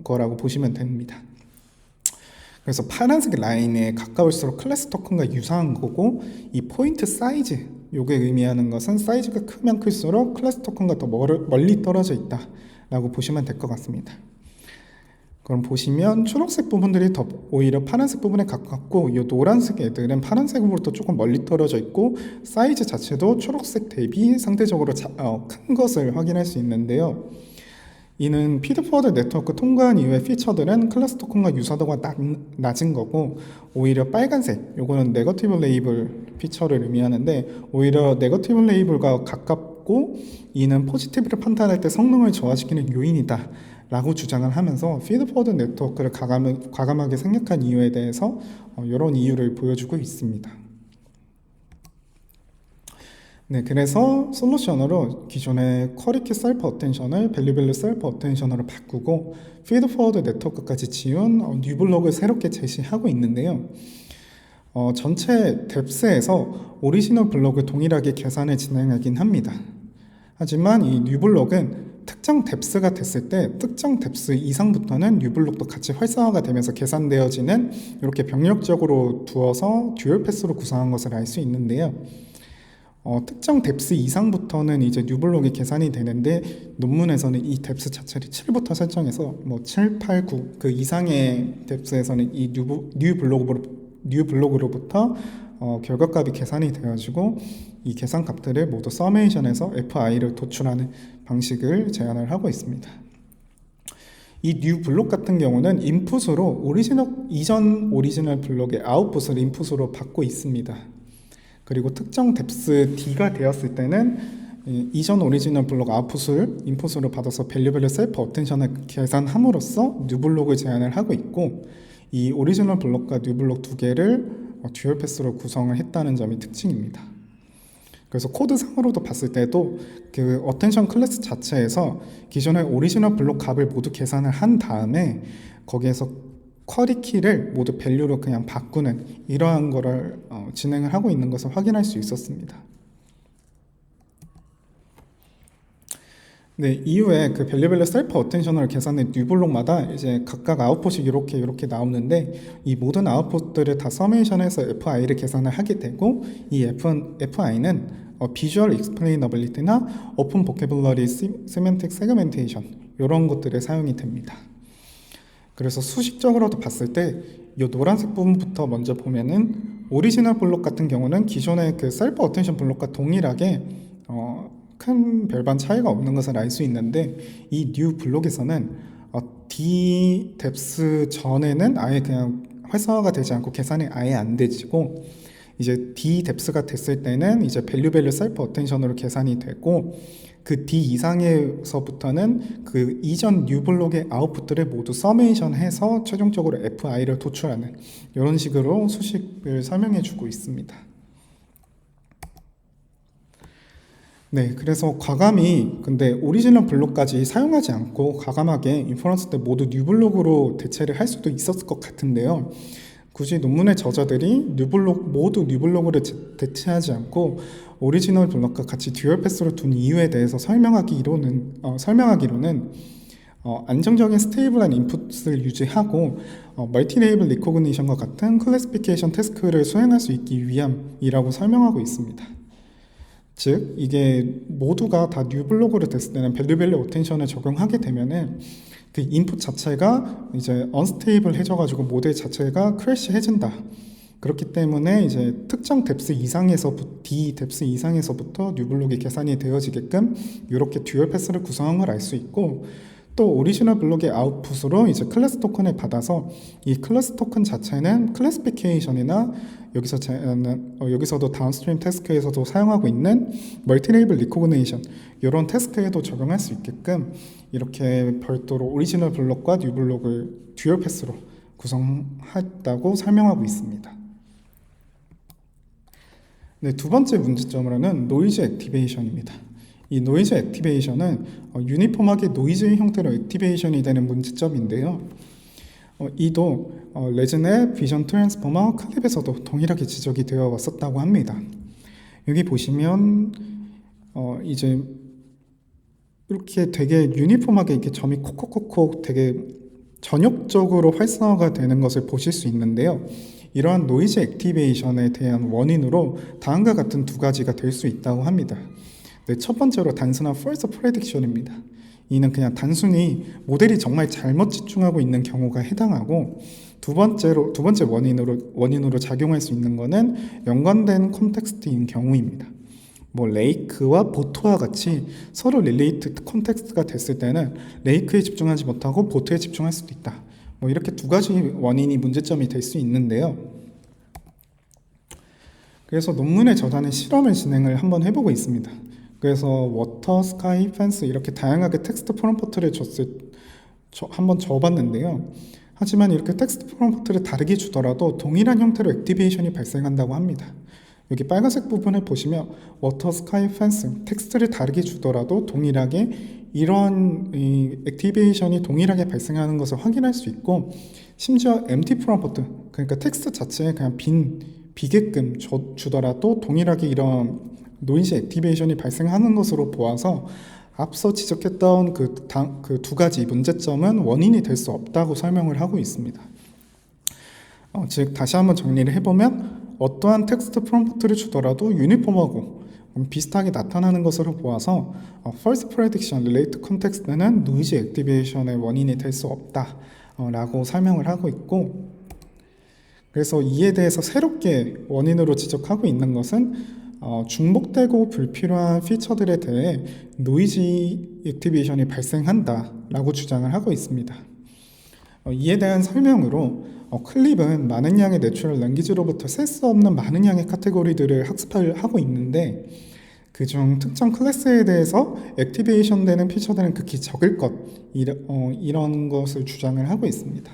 거라고 보시면 됩니다. 그래서 파란색 라인에 가까울수록 클래스 토큰과 유사한 거고, 이 포인트 사이즈, 요게 의미하는 것은 사이즈가 크면 클수록 클래스 토큰과 더 멀리 떨어져 있다 라고 보시면 될 것 같습니다. 그럼 보시면 초록색 부분들이 더 오히려 파란색 부분에 가깝고, 이 노란색 애들은 파란색으로부터 조금 멀리 떨어져 있고 사이즈 자체도 초록색 대비 상대적으로 큰 것을 확인할 수 있는데요. 이는 피드포워드 네트워크 통과한 이후의 피처들은 클래스 토큰과 유사도가 낮은 거고, 오히려 빨간색, 요거는 네거티브 레이블 피처를 의미하는데 오히려 네거티브 레이블과 가깝고 이는 포지티브를 판단할 때 성능을 저하시키는 요인이다 라고 주장을 하면서 피드포워드 네트워크를 과감하게 생략한 이유에 대해서 이런 이유를 보여주고 있습니다. 네, 그래서 솔루션으로 기존의 쿼리키 셀프 어텐션을 밸류별로 셀프 어텐션으로 바꾸고 피드포워드 네트워크까지 지운 뉴블록을 새롭게 제시하고 있는데요. 전체 뎁스에서 오리지널 블록을 동일하게 계산을 진행하긴 합니다. 하지만 이 뉴블록은 특정 뎁스가 됐을 때 특정 뎁스 이상부터는 뉴블록도 같이 활성화가 되면서 계산되어지는 이렇게 병력적으로 두어서 듀얼 패스로 구성한 것을 알 수 있는데요. 특정 뎁스 이상부터는 이제 뉴블록이 계산이 되는데 논문에서는 이 뎁스 자체를 7부터 설정해서 뭐 7, 8, 9 그 이상의 뎁스에서는 이 뉴블록으로부터 결과값이 계산이 되어지고 이 계산 값들을 모두 서메이션에서 FI를 도출하는 방식을 제안을 하고 있습니다. 이 뉴 블록 같은 경우는 인풋으로 이전 오리지널 블록의 아웃풋을 인풋으로 받고 있습니다. 그리고 특정 뎁스 D가 되었을 때는 이전 오리지널 블록 아웃풋을 인풋으로 받아서 밸류별로 셀프 어텐션을 계산함으로써 뉴 블록을 제안을 하고 있고, 이 오리지널 블록과 뉴 블록 두 개를 듀얼 패스로 구성을 했다는 점이 특징입니다. 그래서 코드상으로도 봤을 때도 그 어텐션 클래스 자체에서 기존의 오리지널 블록 값을 모두 계산을 한 다음에 거기에서 쿼리 키를 모두 밸류로 그냥 바꾸는 이러한 거를 진행을 하고 있는 것을 확인할 수 있었습니다. 네, 이후에 그 밸류별로 셀프 어텐션을 계산한 뉴블록마다 이제 각각 아웃풋이 이렇게 나오는데, 이 모든 아웃풋들을 다 서메이션해서 FI를 계산을 하게 되고, 이 FI는 비주얼 익스플레이너빌리티나 오픈 보캐블러리 세멘틱 세그멘테이션 이런 것들에 사용이 됩니다. 그래서 수식적으로도 봤을 때 이 노란색 부분부터 먼저 보면은 오리지널 블록 같은 경우는 기존의 그 셀프 어텐션 블록과 동일하게 큰 별반 차이가 없는 것을 알 수 있는데, 이 뉴 블록에서는 D 뎁스 전에는 아예 그냥 활성화가 되지 않고 계산이 아예 안 되지고, 이제 D 뎁스가 됐을 때는 이제 밸류 셀프 어텐션으로 계산이 되고, 그 D 이상에서부터는 그 이전 뉴 블록의 아웃풋들을 모두 서메이션 해서 최종적으로 FI를 도출하는 이런 식으로 수식을 설명해 주고 있습니다. 네, 그래서 과감히 근데 오리지널 블록까지 사용하지 않고 과감하게 인퍼런스 때 모두 뉴 블록으로 대체를 할 수도 있었을 것 같은데요. 굳이 논문의 저자들이 모두 뉴 블록으로 대체하지 않고 오리지널 블록과 같이 듀얼 패스로 둔 이유에 대해서 설명하기로는 안정적인 스테이블한 인풋을 유지하고 멀티 레이블 리코그니션과 같은 클래시피케이션 태스크를 수행할 수 있기 위함이라고 설명하고 있습니다. 즉 이게 모두가 다 뉴 블록으로 됐을 때는 밸류 어텐션을 적용하게 되면은 그 인풋 자체가 이제 언스테이블 해져가지고 모델 자체가 크래시 해진다. 그렇기 때문에 이제 특정 뎁스 D 뎁스 이상에서부터 뉴 블록이 계산이 되어지게끔 이렇게 듀얼 패스를 구성한 걸 알 수 있고, 또 오리지널 블록의 아웃풋으로 이제 클래스 토큰을 받아서 이 클래스 토큰 자체는 클래시피케이션이나 여기서도 다운스트림 태스크에서도 사용하고 있는 멀티레이블 리코그니션 이런 태스크에도 적용할 수 있게끔 이렇게 별도로 오리지널 블록과 뉴 블록을 듀얼 패스로 구성했다고 설명하고 있습니다. 네, 두 번째 문제점으로는 노이즈 액티베이션입니다. 이 노이즈 액티베이션은 유니폼하게 노이즈의 형태로 액티베이션이 되는 문제점인데요. 이도 레진의 비전 트랜스포머 클립에서도 동일하게 지적이 되어 왔었다고 합니다. 여기 보시면 이제 이렇게 되게 유니폼하게 이렇게 점이 콕콕콕콕 되게 전역적으로 활성화가 되는 것을 보실 수 있는데요. 이러한 노이즈 액티베이션에 대한 원인으로 다음과 같은 두 가지가 될 수 있다고 합니다. 네, 첫 번째로 단순한 false prediction입니다. 이는 그냥 단순히 모델이 정말 잘못 집중하고 있는 경우가 해당하고 두 번째 원인으로 작용할 수 있는 것은 연관된 컨텍스트인 경우입니다. 레이크와 보트와 같이 서로 릴레이트 컨텍스트가 됐을 때는 레이크에 집중하지 못하고 보트에 집중할 수도 있다. 이렇게 두 가지 원인이 문제점이 될 수 있는데요. 그래서 논문에 저자는 실험을 진행을 한번 해보고 있습니다. 그래서 워터, 스카이, 펜스 이렇게 다양하게 텍스트 프롬프트를 한번 줘봤는데요. 하지만 이렇게 텍스트 프롬프트를 다르게 주더라도 동일한 형태로 액티베이션이 발생한다고 합니다. 여기 빨간색 부분을 보시면 워터, 스카이, 펜스 텍스트를 다르게 주더라도 동일하게 이런 액티베이션이 동일하게 발생하는 것을 확인할 수 있고 심지어 empty 프롬프트 그러니까 텍스트 자체에 그냥 비게끔 주더라도 동일하게 이런 노이즈 액티베이션이 발생하는 것으로 보아서 앞서 지적했던 그 두 가지 문제점은 원인이 될 수 없다고 설명을 하고 있습니다. 즉 다시 한번 정리를 해보면 어떠한 텍스트 프롬프트를 주더라도 유니폼하고 비슷하게 나타나는 것으로 보아서 false prediction relate context는 노이즈 액티베이션의 원인이 될 수 없다라고 설명을 하고 있고 그래서 이에 대해서 새롭게 원인으로 지적하고 있는 것은 중복되고 불필요한 피처들에 대해 노이즈 액티베이션이 발생한다라고 주장을 하고 있습니다. 이에 대한 설명으로 클립은 많은 양의 내추럴 랭귀지로부터 셀 수 없는 많은 양의 카테고리들을 학습하고 있는데 그중 특정 클래스에 대해서 액티베이션 되는 피처들은 극히 적을 것 이런 것을 주장을 하고 있습니다.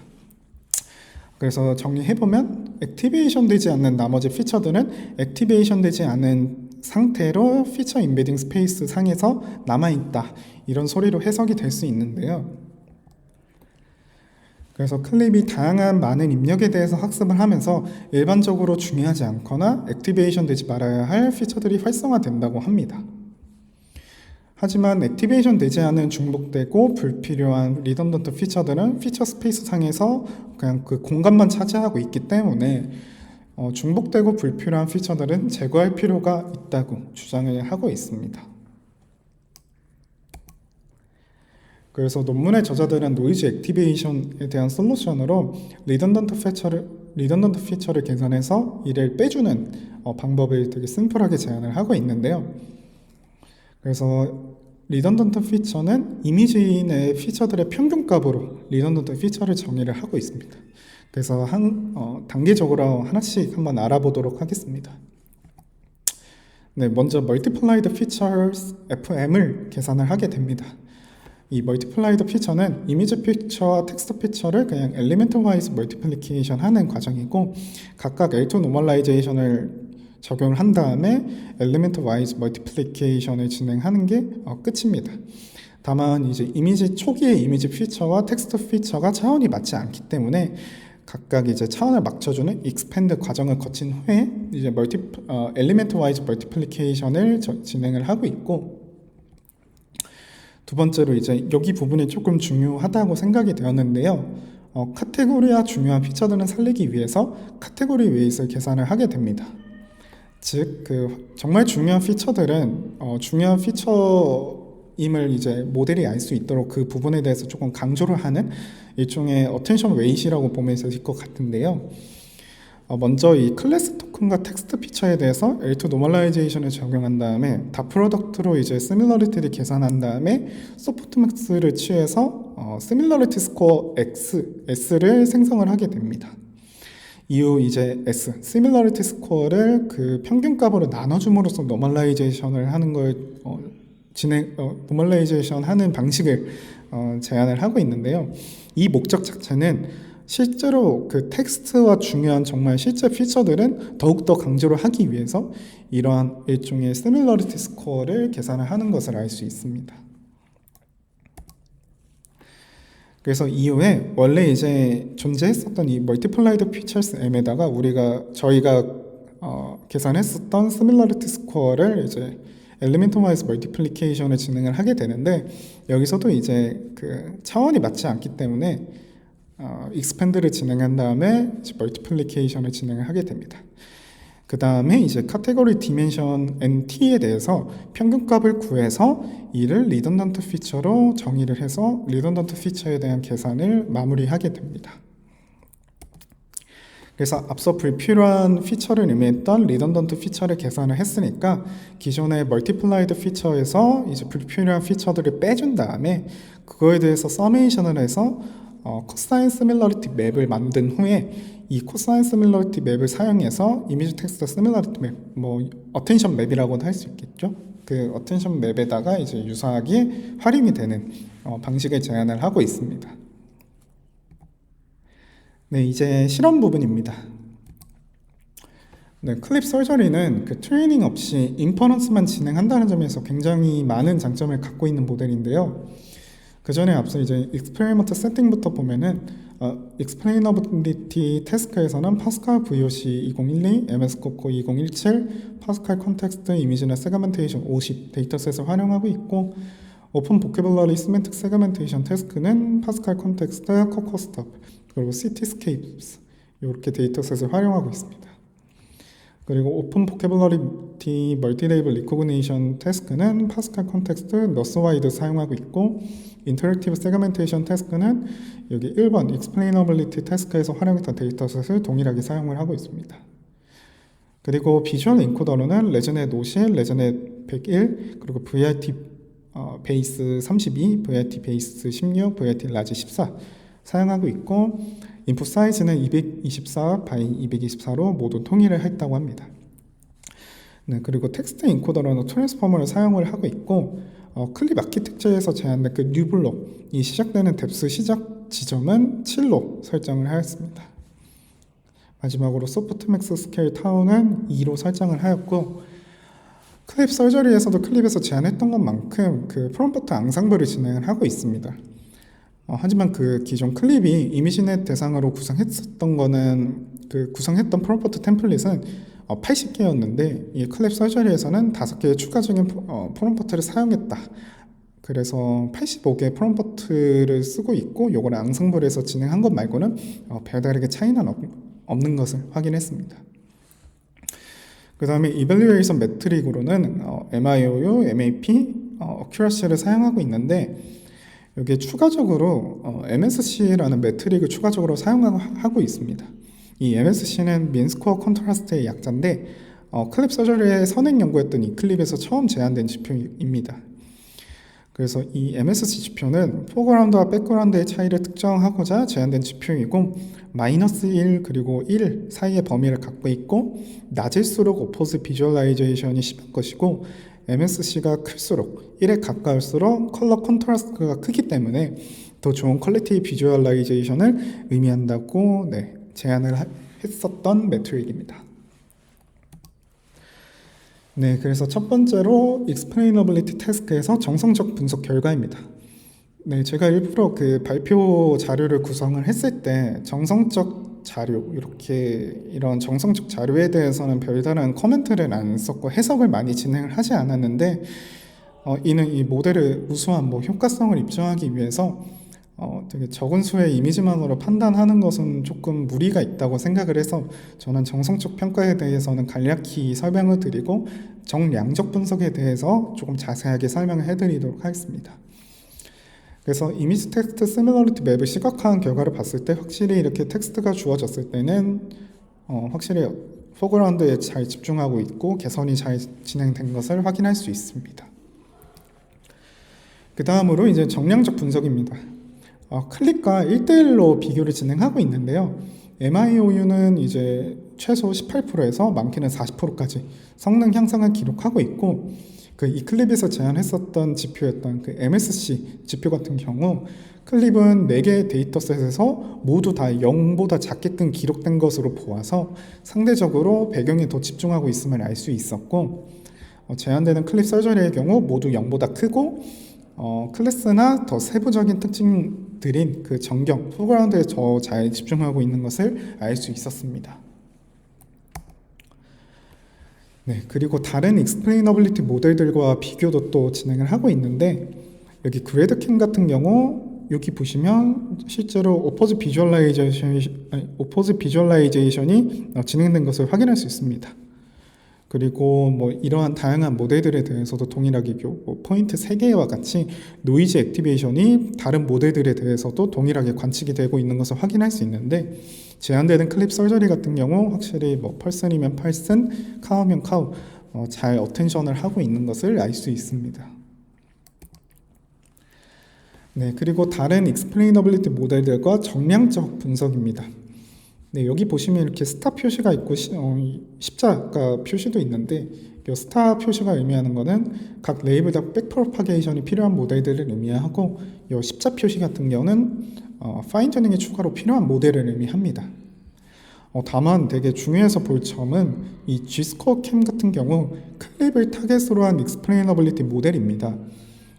그래서 정리해보면 액티베이션 되지 않는 나머지 피처들은 액티베이션 되지 않은 상태로 피처 인베딩 스페이스 상에서 남아있다 이런 소리로 해석이 될 수 있는데요. 그래서 클립이 다양한 많은 입력에 대해서 학습을 하면서 일반적으로 중요하지 않거나 액티베이션 되지 말아야 할 피처들이 활성화된다고 합니다. 하지만 액티베이션 되지 않은 중복되고 불필요한 리던던트 피처들은 피처 스페이스 상에서 그냥 그 공간만 차지하고 있기 때문에 중복되고 불필요한 피처들은 제거할 필요가 있다고 주장을 하고 있습니다. 그래서 논문의 저자들은 노이즈 액티베이션에 대한 솔루션으로 리던던트 피처를 계산해서 이를 빼주는 방법을 되게 심플하게 제안을 하고 있는데요. 그래서 리던던트 피처는 이미지 내 피처들의 평균값으로 리던던트 피처를 정의를 하고 있습니다. 그래서 단계적으로 하나씩 한번 알아보도록 하겠습니다. 네, 먼저 Multiplied Features FM을 계산을 하게 됩니다. 이 Multiplied Feature는 이미지 피처와 텍스트 피처를 그냥 Element Wise Multiplication 하는 과정이고 각각 L2 Normalization을 적용을 한 다음에 Element Wise Multiplication을 진행하는 게 끝입니다. 다만 이제 초기의 이미지 피처와 텍스트 피처가 차원이 맞지 않기 때문에 각각 이제 차원을 맞춰주는 expand 과정을 거친 후에 이제 Element Wise Multiplication을 진행을 하고 있고 두 번째로 이제 여기 부분이 조금 중요하다고 생각이 되었는데요. 카테고리와 중요한 피처들은 살리기 위해서 카테고리 웨이트를 계산을 하게 됩니다. 즉, 정말 중요한 피처들은 중요한 피처임을 이제 모델이 알 수 있도록 그 부분에 대해서 조금 강조를 하는 일종의 어텐션 웨이트라고 보면 될 것 같은데요. 먼저 이 클래스 토큰과 텍스트 피처에 대해서 L2 노멀라이제이션을 적용한 다음에 다 프로덕트로 이제 시밀러리티를 계산한 다음에 소프트맥스를 취해서 시밀러리티 스코어 S를 생성을 하게 됩니다. 이후 이제 시밀러리티 스코어를 그 평균값으로 나눠줌으로써 노멀라이제이션을 하는 걸 노멀라이제이션 하는 방식을 제안을 하고 있는데요. 이 목적 자체는 실제로 그 텍스트와 중요한 정말 실제 피처들은 더욱더 강조를 하기 위해서 이러한 일종의 시밀러리티 스코어를 계산을 하는 것을 알 수 있습니다. 그래서 이후에 원래 이제 존재했었던 이 멀티플라이드 피처스 M에다가 저희가 계산했었던 시밀러리티 스코어를 이제 엘리멘트 와이즈 멀티플리케이션을 진행을 하게 되는데, 여기서도 이제 그 차원이 맞지 않기 때문에 익스펜드를 진행한 다음에 멀티플리케이션을 진행을 하게 됩니다. 그 다음에 이제 카테고리 디멘션 NT에 대해서 평균값을 구해서 이를 리던던트 피처로 정의를 해서 리던던트 피처에 대한 계산을 마무리하게 됩니다. 그래서 앞서 불필요한 피처를 의미했던 리던던트 피처를 계산을 했으니까 기존의 멀티플라이드 피처에서 이제 불필요한 피처들을 빼준 다음에 그거에 대해서 서메이션을 해서 코사인 시밀러리티 맵을 만든 후에 이 코사인 시밀러리티 맵을 사용해서 이미지 텍스트 시밀러리티 맵, 어텐션 맵이라고도 할 수 있겠죠. 그 어텐션 맵에다가 이제 유사하게 활용이 되는 방식을 제안을 하고 있습니다. 네, 이제 실험 부분입니다. 네, 클립 설저리는 그 트레이닝 없이 인퍼런스만 진행한다는 점에서 굉장히 많은 장점을 갖고 있는 모델인데요. 그 전에 앞서 이제 익스페리먼트 세팅부터 보면은 익스플레이너빌리티 태스크에서는 파스칼 VOC 2012, MS 코코 2017, 파스칼 컨텍스트 이미지나 세그멘테이션 50 데이터셋을 활용하고 있고, 오픈 보캐블러리 시멘틱 세그멘테이션 태스크는 파스칼 컨텍스트, 코코스톱, 그리고 시티스케이프스 이렇게 데이터셋을 활용하고 있습니다. 그리고 오픈 보캐블러리티 멀티레이블 리코그니션 태스크는 파스칼 컨텍스트, 너스와이드 사용하고 있고, 인터랙티브 세그멘테이션 태스크는 여기 1번 익스플레이너빌리티 태스크에서 활용했던 데이터셋을 동일하게 사용을 하고 있습니다. 그리고 비주얼 인코더로는 레저넷 50, 레저넷 101, 그리고 VRT 베이스 32, VRT 베이스 16, VRT 라지 14 사용하고 있고, 인풋 사이즈는 224 바이 224로 모두 통일을 했다고 합니다. 네, 그리고 텍스트 인코더로는 트랜스포머를 사용을 하고 있고, 클립 아키텍처에서 제안된 그 뉴블록, 이 시작되는 뎁스 시작 지점은 7로 설정을 하였습니다. 마지막으로 소프트맥스 스케일 타운은 2로 설정을 하였고, 클립 설저리에서도 클립에서 제안했던 것만큼 그 프롬프트 앙상블을 진행을 하고 있습니다. 하지만 그 기존 클립이 이미지넷 대상으로 구성했었던 거는 그 구성했던 프롬프트 템플릿은 80개였는데 이 클립 설저리에서는 5개의 추가적인 프롬프트를 사용했다. 그래서 85개의 프롬프트를 쓰고 있고, 요거를 앙상블에서 진행한 것 말고는 별다르게 차이는 없는 것을 확인했습니다. 그 다음에 이밸류에이션 매트릭으로는 MIOU, MAP, 어큐러시를 사용하고 있는데, 여기에 추가적으로 MSC라는 매트릭을 추가적으로 사용하고 있습니다. 이 MSC는 민스코어 컨트라스트의 약자인데 클립 서저리의 선행 연구했던 이 클립에서 처음 제안된 지표입니다. 그래서 이 MSC 지표는 포그라운드와 백그라운드의 차이를 특정하고자 제안된 지표이고, -1 그리고 1 사이의 범위를 갖고 있고, 낮을수록 오포즈 비주얼라이제이션이 심한 것이고, MSC가 클수록 1에 가까울수록 컬러 컨트라스트가 크기 때문에 더 좋은 퀄리티 비주얼라이제이션을 의미한다고 제안을 했었던 매트릭입니다. 네, 그래서 첫 번째로 explainability 태스크에서 정성적 분석 결과입니다. 네, 제가 일부러 그 발표 자료를 구성을 했을 때 정성적 자료, 이런 정성적 자료에 대해서는 별다른 코멘트를 안 썼고 해석을 많이 진행을 하지 않았는데, 이는 이 모델의 우수한 효과성을 입증하기 위해서 되게 적은 수의 이미지만으로 판단하는 것은 조금 무리가 있다고 생각을 해서 저는 정성적 평가에 대해서는 간략히 설명을 드리고 정량적 분석에 대해서 조금 자세하게 설명을 해드리도록 하겠습니다. 그래서 이미지 텍스트 시밀러리티 맵을 시각화한 결과를 봤을 때 확실히 이렇게 텍스트가 주어졌을 때는 확실히 포그라운드에 잘 집중하고 있고 개선이 잘 진행된 것을 확인할 수 있습니다. 그 다음으로 이제 정량적 분석입니다. 클립과 1대1로 비교를 진행하고 있는데요. MIOU는 이제 최소 18%에서 많게는 40%까지 성능 향상을 기록하고 있고, 그 이클립에서 제안했었던 지표였던 그 MSC 지표 같은 경우 클립은 4개의 데이터셋에서 모두 다 0보다 작게끔 기록된 것으로 보아서 상대적으로 배경에 더 집중하고 있음을 알 수 있었고, 제한되는 클립 서저리의 경우 모두 0보다 크고 클래스나 더 세부적인 특징들인 그 전경, 포그라운드에 더 잘 집중하고 있는 것을 알 수 있었습니다. 네, 그리고 다른 익스플레이너빌리티 모델들과 비교도 또 진행을 하고 있는데, 여기 그래드캠 같은 경우 여기 보시면 실제로 오퍼즈 비주얼라이제이션이 진행된 것을 확인할 수 있습니다. 그리고 뭐 이러한 다양한 모델들에 대해서도 동일하게 포인트 3개와 같이 노이즈 액티베이션이 다른 모델들에 대해서도 동일하게 관측이 되고 있는 것을 확인할 수 있는데, 제한되는 클립 서저리 같은 경우 확실히 뭐 펄슨이면 펄슨, 카우면 카우 잘 어텐션을 하고 있는 것을 알 수 있습니다. 네, 그리고 다른 익스플레이너빌리티 모델들과 정량적 분석입니다. 네, 여기 보시면 이렇게 스타 표시가 있고 십자가 표시도 있는데, 이 스타 표시가 의미하는 것은 각 레이블당 백프로파게이션이 필요한 모델들을 의미하고, 이 십자 표시 같은 경우는 파인 튜닝이 추가로 필요한 모델을 의미합니다. 다만 되게 중요해서 볼 점은 이 G스코어 캠 같은 경우 클립을 타겟으로 한 익스플레이너빌리티 모델입니다.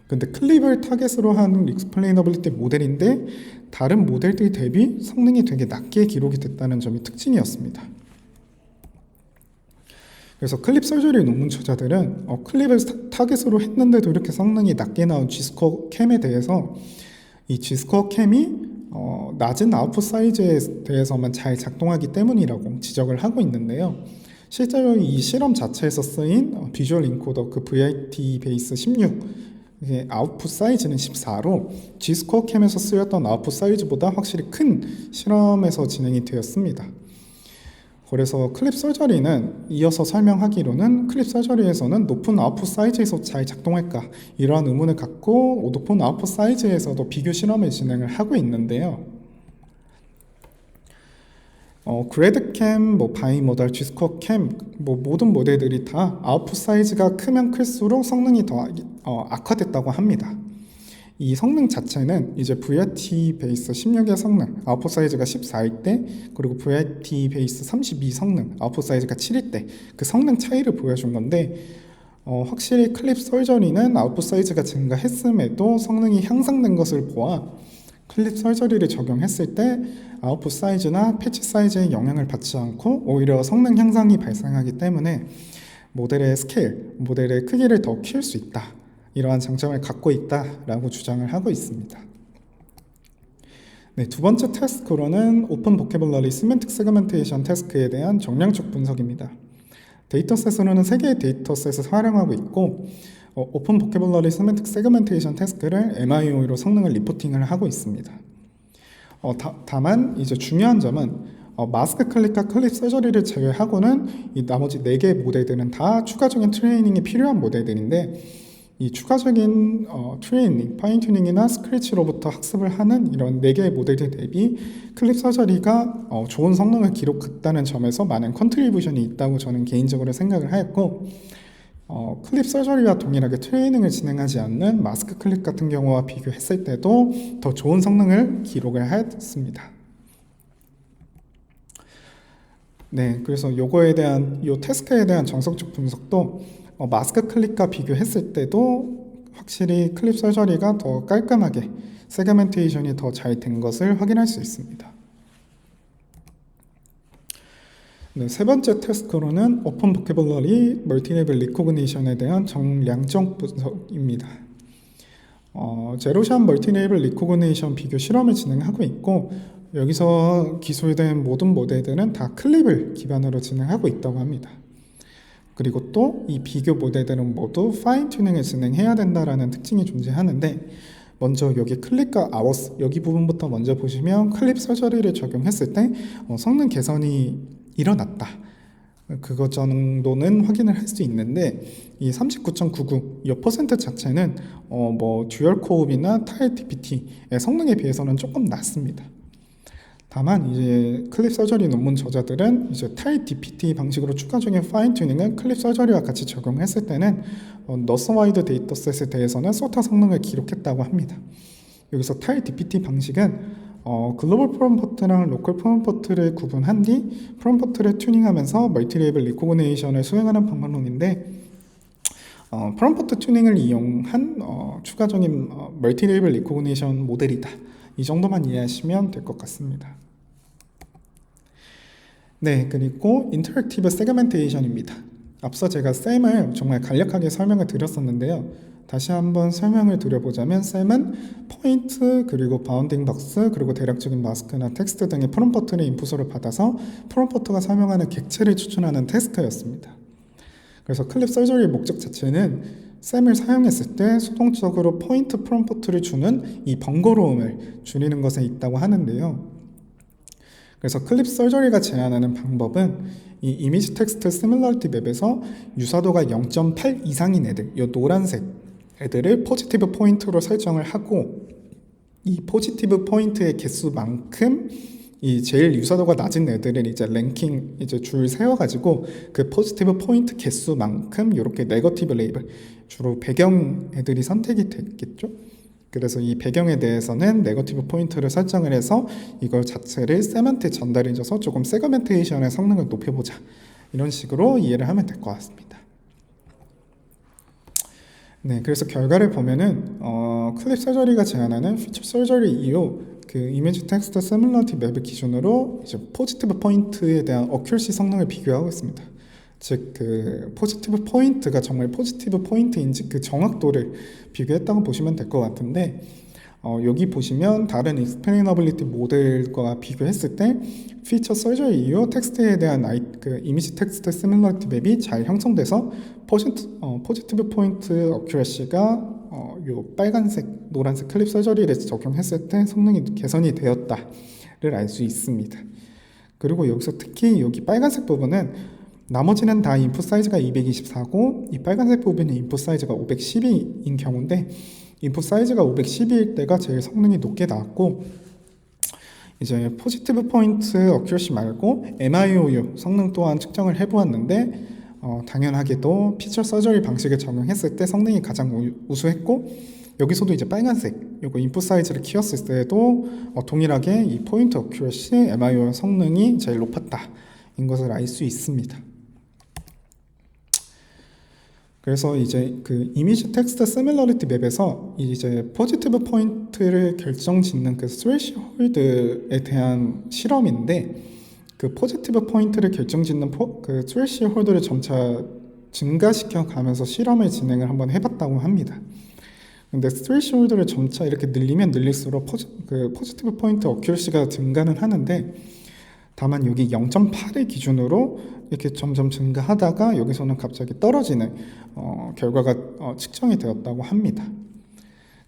근데 클립을 타겟으로 한 익스플레이너빌리티 모델인데 다른 모델들 대비 성능이 되게 낮게 기록이 됐다는 점이 특징이었습니다. 그래서 클립 서저리 논문 저자들은 클립을 타겟으로 했는데도 이렇게 성능이 낮게 나온 G스코어 캠에 대해서 이 G스코어 캠이 낮은 아웃풋 사이즈에 대해서만 잘 작동하기 때문이라고 지적을 하고 있는데요. 실제로 이 실험 자체에서 쓰인 비주얼 인코더 그 VIT 베이스 16 아웃풋 사이즈는 14로 G스코어 캠에서 쓰였던 아웃풋 사이즈보다 확실히 큰 실험에서 진행이 되었습니다. 그래서 클립 서저리는 이어서 설명하기로는 클립 서저리에서는 높은 아웃풋 사이즈에서 잘 작동할까 이러한 의문을 갖고 높은 아웃풋 사이즈에서도 비교 실험을 진행을 하고 있는데요. 그래드캠, 바이모달, G스코어 캠 모든 모델들이 다 아웃풋 사이즈가 크면 클수록 성능이 더 악화됐다고 합니다. 이 성능 자체는 이제 VIT 베이스 16의 성능, 아웃풋 사이즈가 14일 때, 그리고 VIT 베이스 32 성능, 아웃풋 사이즈가 7일 때 그 성능 차이를 보여준 건데, 확실히 클립 서저리는 아웃풋 사이즈가 증가했음에도 성능이 향상된 것을 보아 클립 서저리를 적용했을 때 아웃풋 사이즈나 패치 사이즈에 영향을 받지 않고 오히려 성능 향상이 발생하기 때문에 모델의 스케일, 모델의 크기를 더 키울 수 있다. 이러한 장점을 갖고 있다라고 주장을 하고 있습니다. 네, 두 번째 태스크로는 오픈 보캐블러리 시멘틱 세그멘테이션 태스크에 대한 정량적 분석입니다. 데이터셋으로는 3개의 데이터셋을 활용하고 있고, 오픈 보캐블러리 시멘틱 세그멘테이션 태스크를 MIO로 성능을 리포팅을 하고 있습니다. 다만 이제 중요한 점은 마스크 클립과 클립 서저리를 제외하고는 이 나머지 4개의 모델들은 다 추가적인 트레이닝이 필요한 모델들인데, 이 추가적인 트레이닝, 파인 튜닝이나 스크래치로부터 학습을 하는 이런 4개의 모델들 대비 클립 서저리가 좋은 성능을 기록했다는 점에서 많은 컨트리뷰션이 있다고 저는 개인적으로 생각을 하였고, 클립 서저리와 동일하게 트레이닝을 진행하지 않는 마스크 클립 같은 경우와 비교했을 때도 더 좋은 성능을 기록을 하였습니다. 네, 그래서 이 태스크에 대한 정석적 분석도 마스크 클립과 비교했을 때도 확실히 클립 서저리가 더 깔끔하게 세그멘테이션이 더 잘 된 것을 확인할 수 있습니다. 네, 세 번째 태스크로는 오픈 보캐블러리 멀티레벨 리코그니션에 대한 정량적 분석입니다. 제로샷 멀티레벨 리코그니션 비교 실험을 진행하고 있고, 여기서 기술된 모든 모델들은 다 클립을 기반으로 진행하고 있다고 합니다. 그리고 또 이 비교 모델들은 모두 파인 튜닝을 진행해야 된다라는 특징이 존재하는데, 먼저 여기 클립과 아워스 여기 부분부터 먼저 보시면 클립 서저리를 적용했을 때 성능 개선이 일어났다. 그거 정도는 확인을 할 수 있는데 이 39.99, 이 퍼센트 자체는 뭐 듀얼 코옵이나 타일 DPT의 성능에 비해서는 조금 낮습니다. 다만 이제 클립 서저리 논문 저자들은 이제 타일 DPT 방식으로 추가적인 파인 튜닝을 클립 서저리와 같이 적용했을 때는 너스와이드 데이터셋에 대해서는 소타 성능을 기록했다고 합니다. 여기서 타일 DPT 방식은 글로벌 프롬포트랑 로컬 프롬포트를 구분한 뒤 프롬포트를 튜닝하면서 멀티레이블 리코그니션을 수행하는 방법론인데 프롬포트 튜닝을 이용한 추가적인 멀티레이블 리코그니션 모델이다. 이 정도만 이해하시면 될 것 같습니다. 네, 그리고 인터랙티브 세그멘테이션입니다. 앞서 제가 셈을 정말 간략하게 설명을 드렸었는데요. 다시 한번 설명을 드려보자면 셈은 포인트 그리고 바운딩 박스 그리고 대략적인 마스크나 텍스트 등의 프롬포트를 인풋으로 받아서 프롬포트가 설명하는 객체를 추천하는 태스크였습니다. 그래서 클립 서저리의 목적 자체는 셈을 사용했을 때 수동적으로 포인트 프롬포트를 주는 이 번거로움을 줄이는 것에 있다고 하는데요. 그래서 클립 서저리가 제안하는 방법은 이 이미지 텍스트 시뮬러리티 맵에서 유사도가 0.8 이상인 애들, 이 노란색 애들을 포지티브 포인트로 설정을 하고 이 포지티브 포인트의 개수만큼 이 제일 유사도가 낮은 애들은 이제 랭킹 이제 줄 세워가지고 그 포지티브 포인트 개수만큼 이렇게 네거티브 레이블 주로 배경 애들이 선택이 됐겠죠. 그래서 이 배경에 대해서는 네거티브 포인트를 설정을 해서 이걸 자체를 셈한테 전달해줘서 조금 세그멘테이션의 성능을 높여보자 이런 식으로 이해를 하면 될 것 같습니다. 네, 그래서 결과를 보면은 클립 서저리가 제안하는 피처 서저리 이후 그 이미지 텍스트 시뮬러리티 맵을 기준으로 이제 포지티브 포인트에 대한 어큐러시 성능을 비교하고 있습니다. 즉 그 포지티브 포인트가 정말 포지티브 포인트인지 그 정확도를 비교했다고 보시면 될 것 같은데 여기 보시면 다른 익스플레이너빌리티 모델과 비교했을 때 피처 서저리 이후 텍스트에 대한 그 이미지 텍스트 시뮬러리티 맵이 잘 형성돼서 포지티브 포인트 어큐러시가 요 빨간색, 노란색 클립 서저리를 적용했을 때 성능이 개선이 되었다를 알 수 있습니다. 그리고 여기서 특히 여기 빨간색 부분은 나머지는 다 인풋 사이즈가 224고 이 빨간색 부분이 인풋 사이즈가 512인 경우인데 인풋 사이즈가 512일 때가 제일 성능이 높게 나왔고 이제 포지티브 포인트 어큐러시 말고 MIOU 성능 또한 측정을 해보았는데 당연하게도 피처 서저리 방식을 적용했을 때 성능이 가장 우수했고 여기서도 이제 빨간색 요거 인풋 사이즈를 키웠을 때도 동일하게 이 포인트 어큐러시 MIOU 성능이 제일 높았다 인 것을 알 수 있습니다. 그래서 이제 그 이미지 텍스트 시뮬러리티 맵에서 이제 포지티브 포인트를 결정짓는 그 스레시홀드에 대한 실험인데 그 포지티브 포인트를 결정짓는 그 스레시홀드를 점차 증가시켜 가면서 실험을 진행을 한번 해봤다고 합니다. 근데 스레시홀드를 점차 이렇게 늘리면 늘릴수록 그 포지티브 포인트 어큐러시가 증가는 하는데 다만 여기 0.8을 기준으로 이렇게 점점 증가하다가 여기서는 갑자기 떨어지는 결과가 측정이 되었다고 합니다.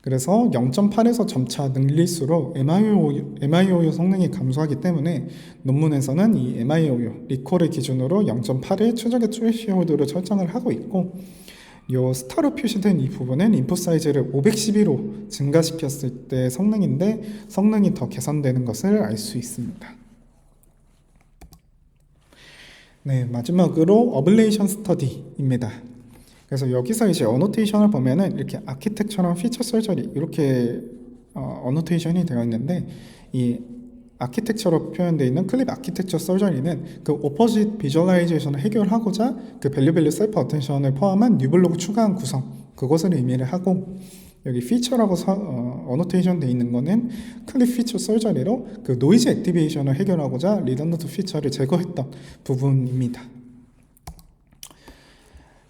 그래서 0.8에서 점차 늘릴수록 MIOU 성능이 감소하기 때문에 논문에서는 이 MIOU 리콜을 기준으로 0.8을 최적의 트레시홀드로 설정을 하고 있고 이 스타로 표시된 이 부분은 인풋 사이즈를 512로 증가시켰을 때 성능인데 성능이 더 개선되는 것을 알 수 있습니다. 네, 마지막으로 어블레이션 스터디입니다. 그래서 여기서 이제 어노테이션을 보면은 이렇게 아키텍처랑 피처 서저리 이렇게 어노테이션이 되어 있는데 이 아키텍처로 표현되어 있는 클립 아키텍처 서저리는 그 오퍼짓 비주얼라이제이션을 해결하고자 그 밸류 셀프 어텐션을 포함한 뉴블로그 추가한 구성 그것을 의미를 하고 여기 피처라고 어노테이션 되어 있는 거는 클립 피처 서저리로 그 노이즈 액티베이션을 해결하고자 리던던트 피처를 제거했던 부분입니다.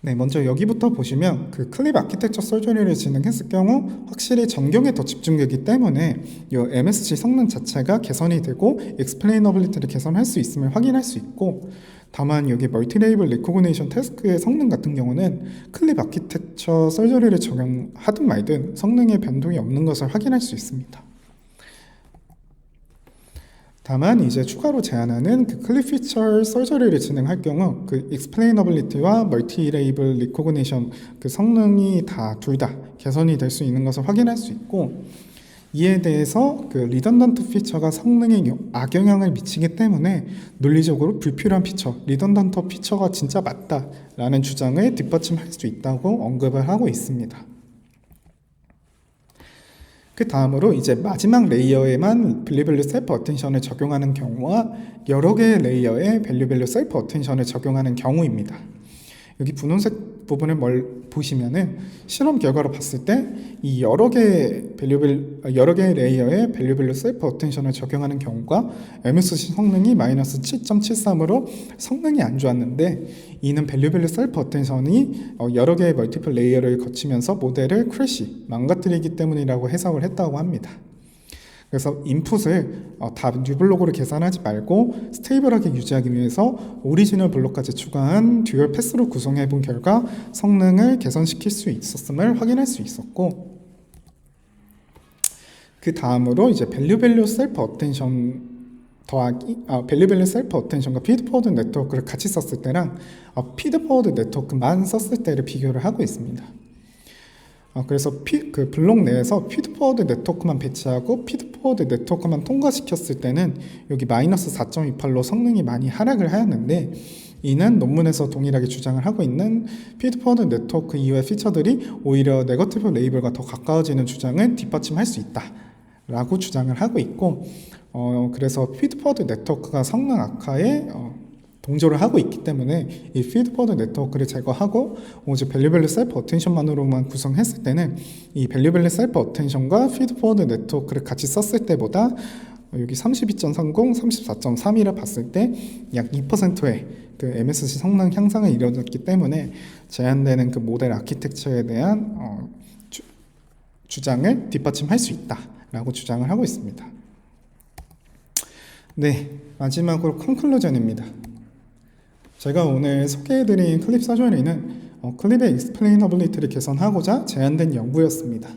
네, 먼저 여기부터 보시면 그 클립 아키텍처 서저리를 진행했을 경우 확실히 전경에 더 집중되기 때문에 이 MSG 성능 자체가 개선이 되고 익스플레이너빌리티를 개선할 수 있음을 확인할 수 있고 다만 여기 멀티레이블 리코그니션 태스크의 성능 같은 경우는 클립 아키텍처 서저리를 적용하든 말든 성능에 변동이 없는 것을 확인할 수 있습니다. 다만 이제 추가로 제안하는 그 클립 피처 서저리를 진행할 경우 그 explainability와 멀티 레이블 리코그니션 그 성능이 둘 다 개선이 될 수 있는 것을 확인할 수 있고, 이에 대해서 그 리던던트 피처가 성능에 악영향을 미치기 때문에 논리적으로 불필요한 피처, 리던던트 피처가 진짜 맞다라는 주장을 뒷받침할 수 있다고 언급을 하고 있습니다. 그 다음으로 이제 마지막 레이어에만 밸류 셀프 어텐션을 적용하는 경우와 여러 개의 레이어에 밸류 셀프 어텐션을 적용하는 경우입니다. 여기 분홍색 부분을 보시면은 실험 결과로 봤을 때 이 여러 개의 레이어에 밸류 셀프 어텐션을 적용하는 경우가 MSC 성능이 마이너스 7.73으로 성능이 안 좋았는데, 이는 밸류 셀프 어텐션이 여러 개의 멀티플 레이어를 거치면서 모델을 크래시, 망가뜨리기 때문이라고 해석을 했다고 합니다. 그래서 인풋을 다 뉴블록으로 계산하지 말고 스테이블하게 유지하기 위해서 오리지널 블록까지 추가한 듀얼 패스로 구성해 본 결과 성능을 개선시킬 수 있었음을 확인할 수 있었고, 그 다음으로 이제 밸류 셀프 어텐션 더하기 밸류 셀프 어텐션과 피드포워드 네트워크를 같이 썼을 때랑 피드포워드 네트워크만 썼을 때를 비교를 하고 있습니다. 그래서 그 블록 내에서 피드포워드 네트워크만 배치하고 피드포워드 네트워크만 통과시켰을 때는 여기 마이너스 4.28로 성능이 많이 하락을 하였는데, 이는 논문에서 동일하게 주장을 하고 있는 피드포워드 네트워크 이후의 피처들이 오히려 네거티브 레이블과 더 가까워지는 주장을 뒷받침할 수 있다라고 주장을 하고 있고, 그래서 피드포워드 네트워크가 성능 악화에 동조를 하고 있기 때문에 이 피드포워드 네트워크를 제거하고 오직 밸류 셀프 어텐션만으로만 구성했을 때는 이 밸류 셀프 어텐션과 피드포워드 네트워크를 같이 썼을 때보다 여기 32.30, 34.32를 봤을 때 약 2%의 그 MSC 성능 향상을 이뤄졌기 때문에 제한되는 그 모델 아키텍처에 대한 주장을 뒷받침할 수 있다라고 주장을 하고 있습니다. 네, 마지막으로 컨클루전입니다. 제가 오늘 소개해드린 클립 서저리는 클립의 explainability를 개선하고자 제안된 연구였습니다.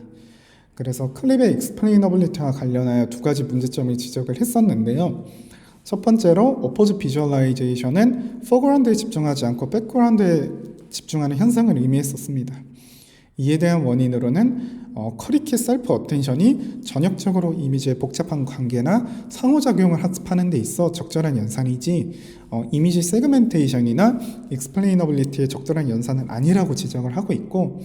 그래서 클립의 explainability와 관련하여 두 가지 문제점을 지적을 했었는데요. 첫 번째로 오퍼즈 비주얼라이제이션은 포그라운드에 집중하지 않고 백그라운드에 집중하는 현상을 의미했었습니다. 이에 대한 원인으로는 커리키 셀프 어텐션이 전역적으로 이미지의 복잡한 관계나 상호작용을 학습하는 데 있어 적절한 연산이지 이미지 세그멘테이션이나 익스플레이너빌리티의 적절한 연산은 아니라고 지적을 하고 있고,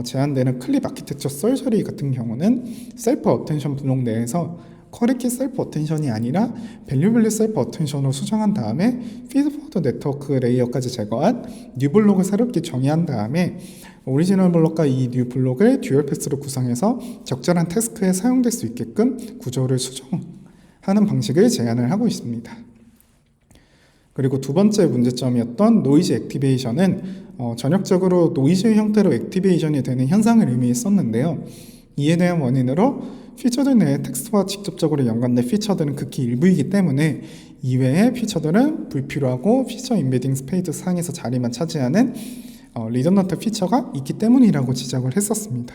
제한되는 클립 아키텍처 서저리 같은 경우는 셀프 어텐션 블록 내에서 커리키 셀프 어텐션이 아니라 밸류블리 셀프 어텐션으로 수정한 다음에 피드포워드 네트워크 레이어까지 제거한 뉴 블록을 새롭게 정의한 다음에 오리지널 블록과 이 뉴 블록을 듀얼 패스로 구성해서 적절한 태스크에 사용될 수 있게끔 구조를 수정하는 방식을 제안을 하고 있습니다. 그리고 두 번째 문제점이었던 노이즈 액티베이션은 전역적으로 노이즈 형태로 액티베이션이 되는 현상을 의미했었는데요. 이에 대한 원인으로 피처들 내에 텍스트와 직접적으로 연관된 피처들은 극히 일부이기 때문에 이외의 피처들은 불필요하고 피처 인베딩 스페이스 상에서 자리만 차지하는 리던던트 피처가 있기 때문이라고 지적을 했었습니다.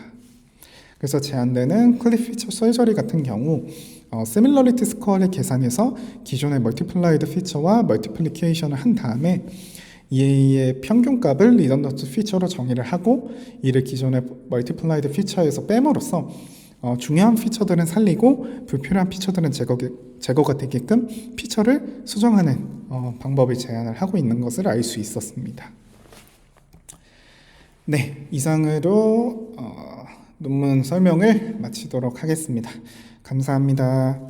그래서 제한되는 클립 피처 서저리 같은 경우 시밀러리티 스코어를 계산해서 기존의 멀티플라이드 피처와 멀티플리케이션을 한 다음에 이의 평균값을 리던던트 피처로 정의를 하고 이를 기존의 멀티플라이드 피처에서 뺨으로써 중요한 피처들은 살리고 불필요한 피처들은 제거가 되게끔 피처를 수정하는 방법을 제안을 하고 있는 것을 알 수 있었습니다. 네, 이상으로 논문 설명을 마치도록 하겠습니다. 감사합니다.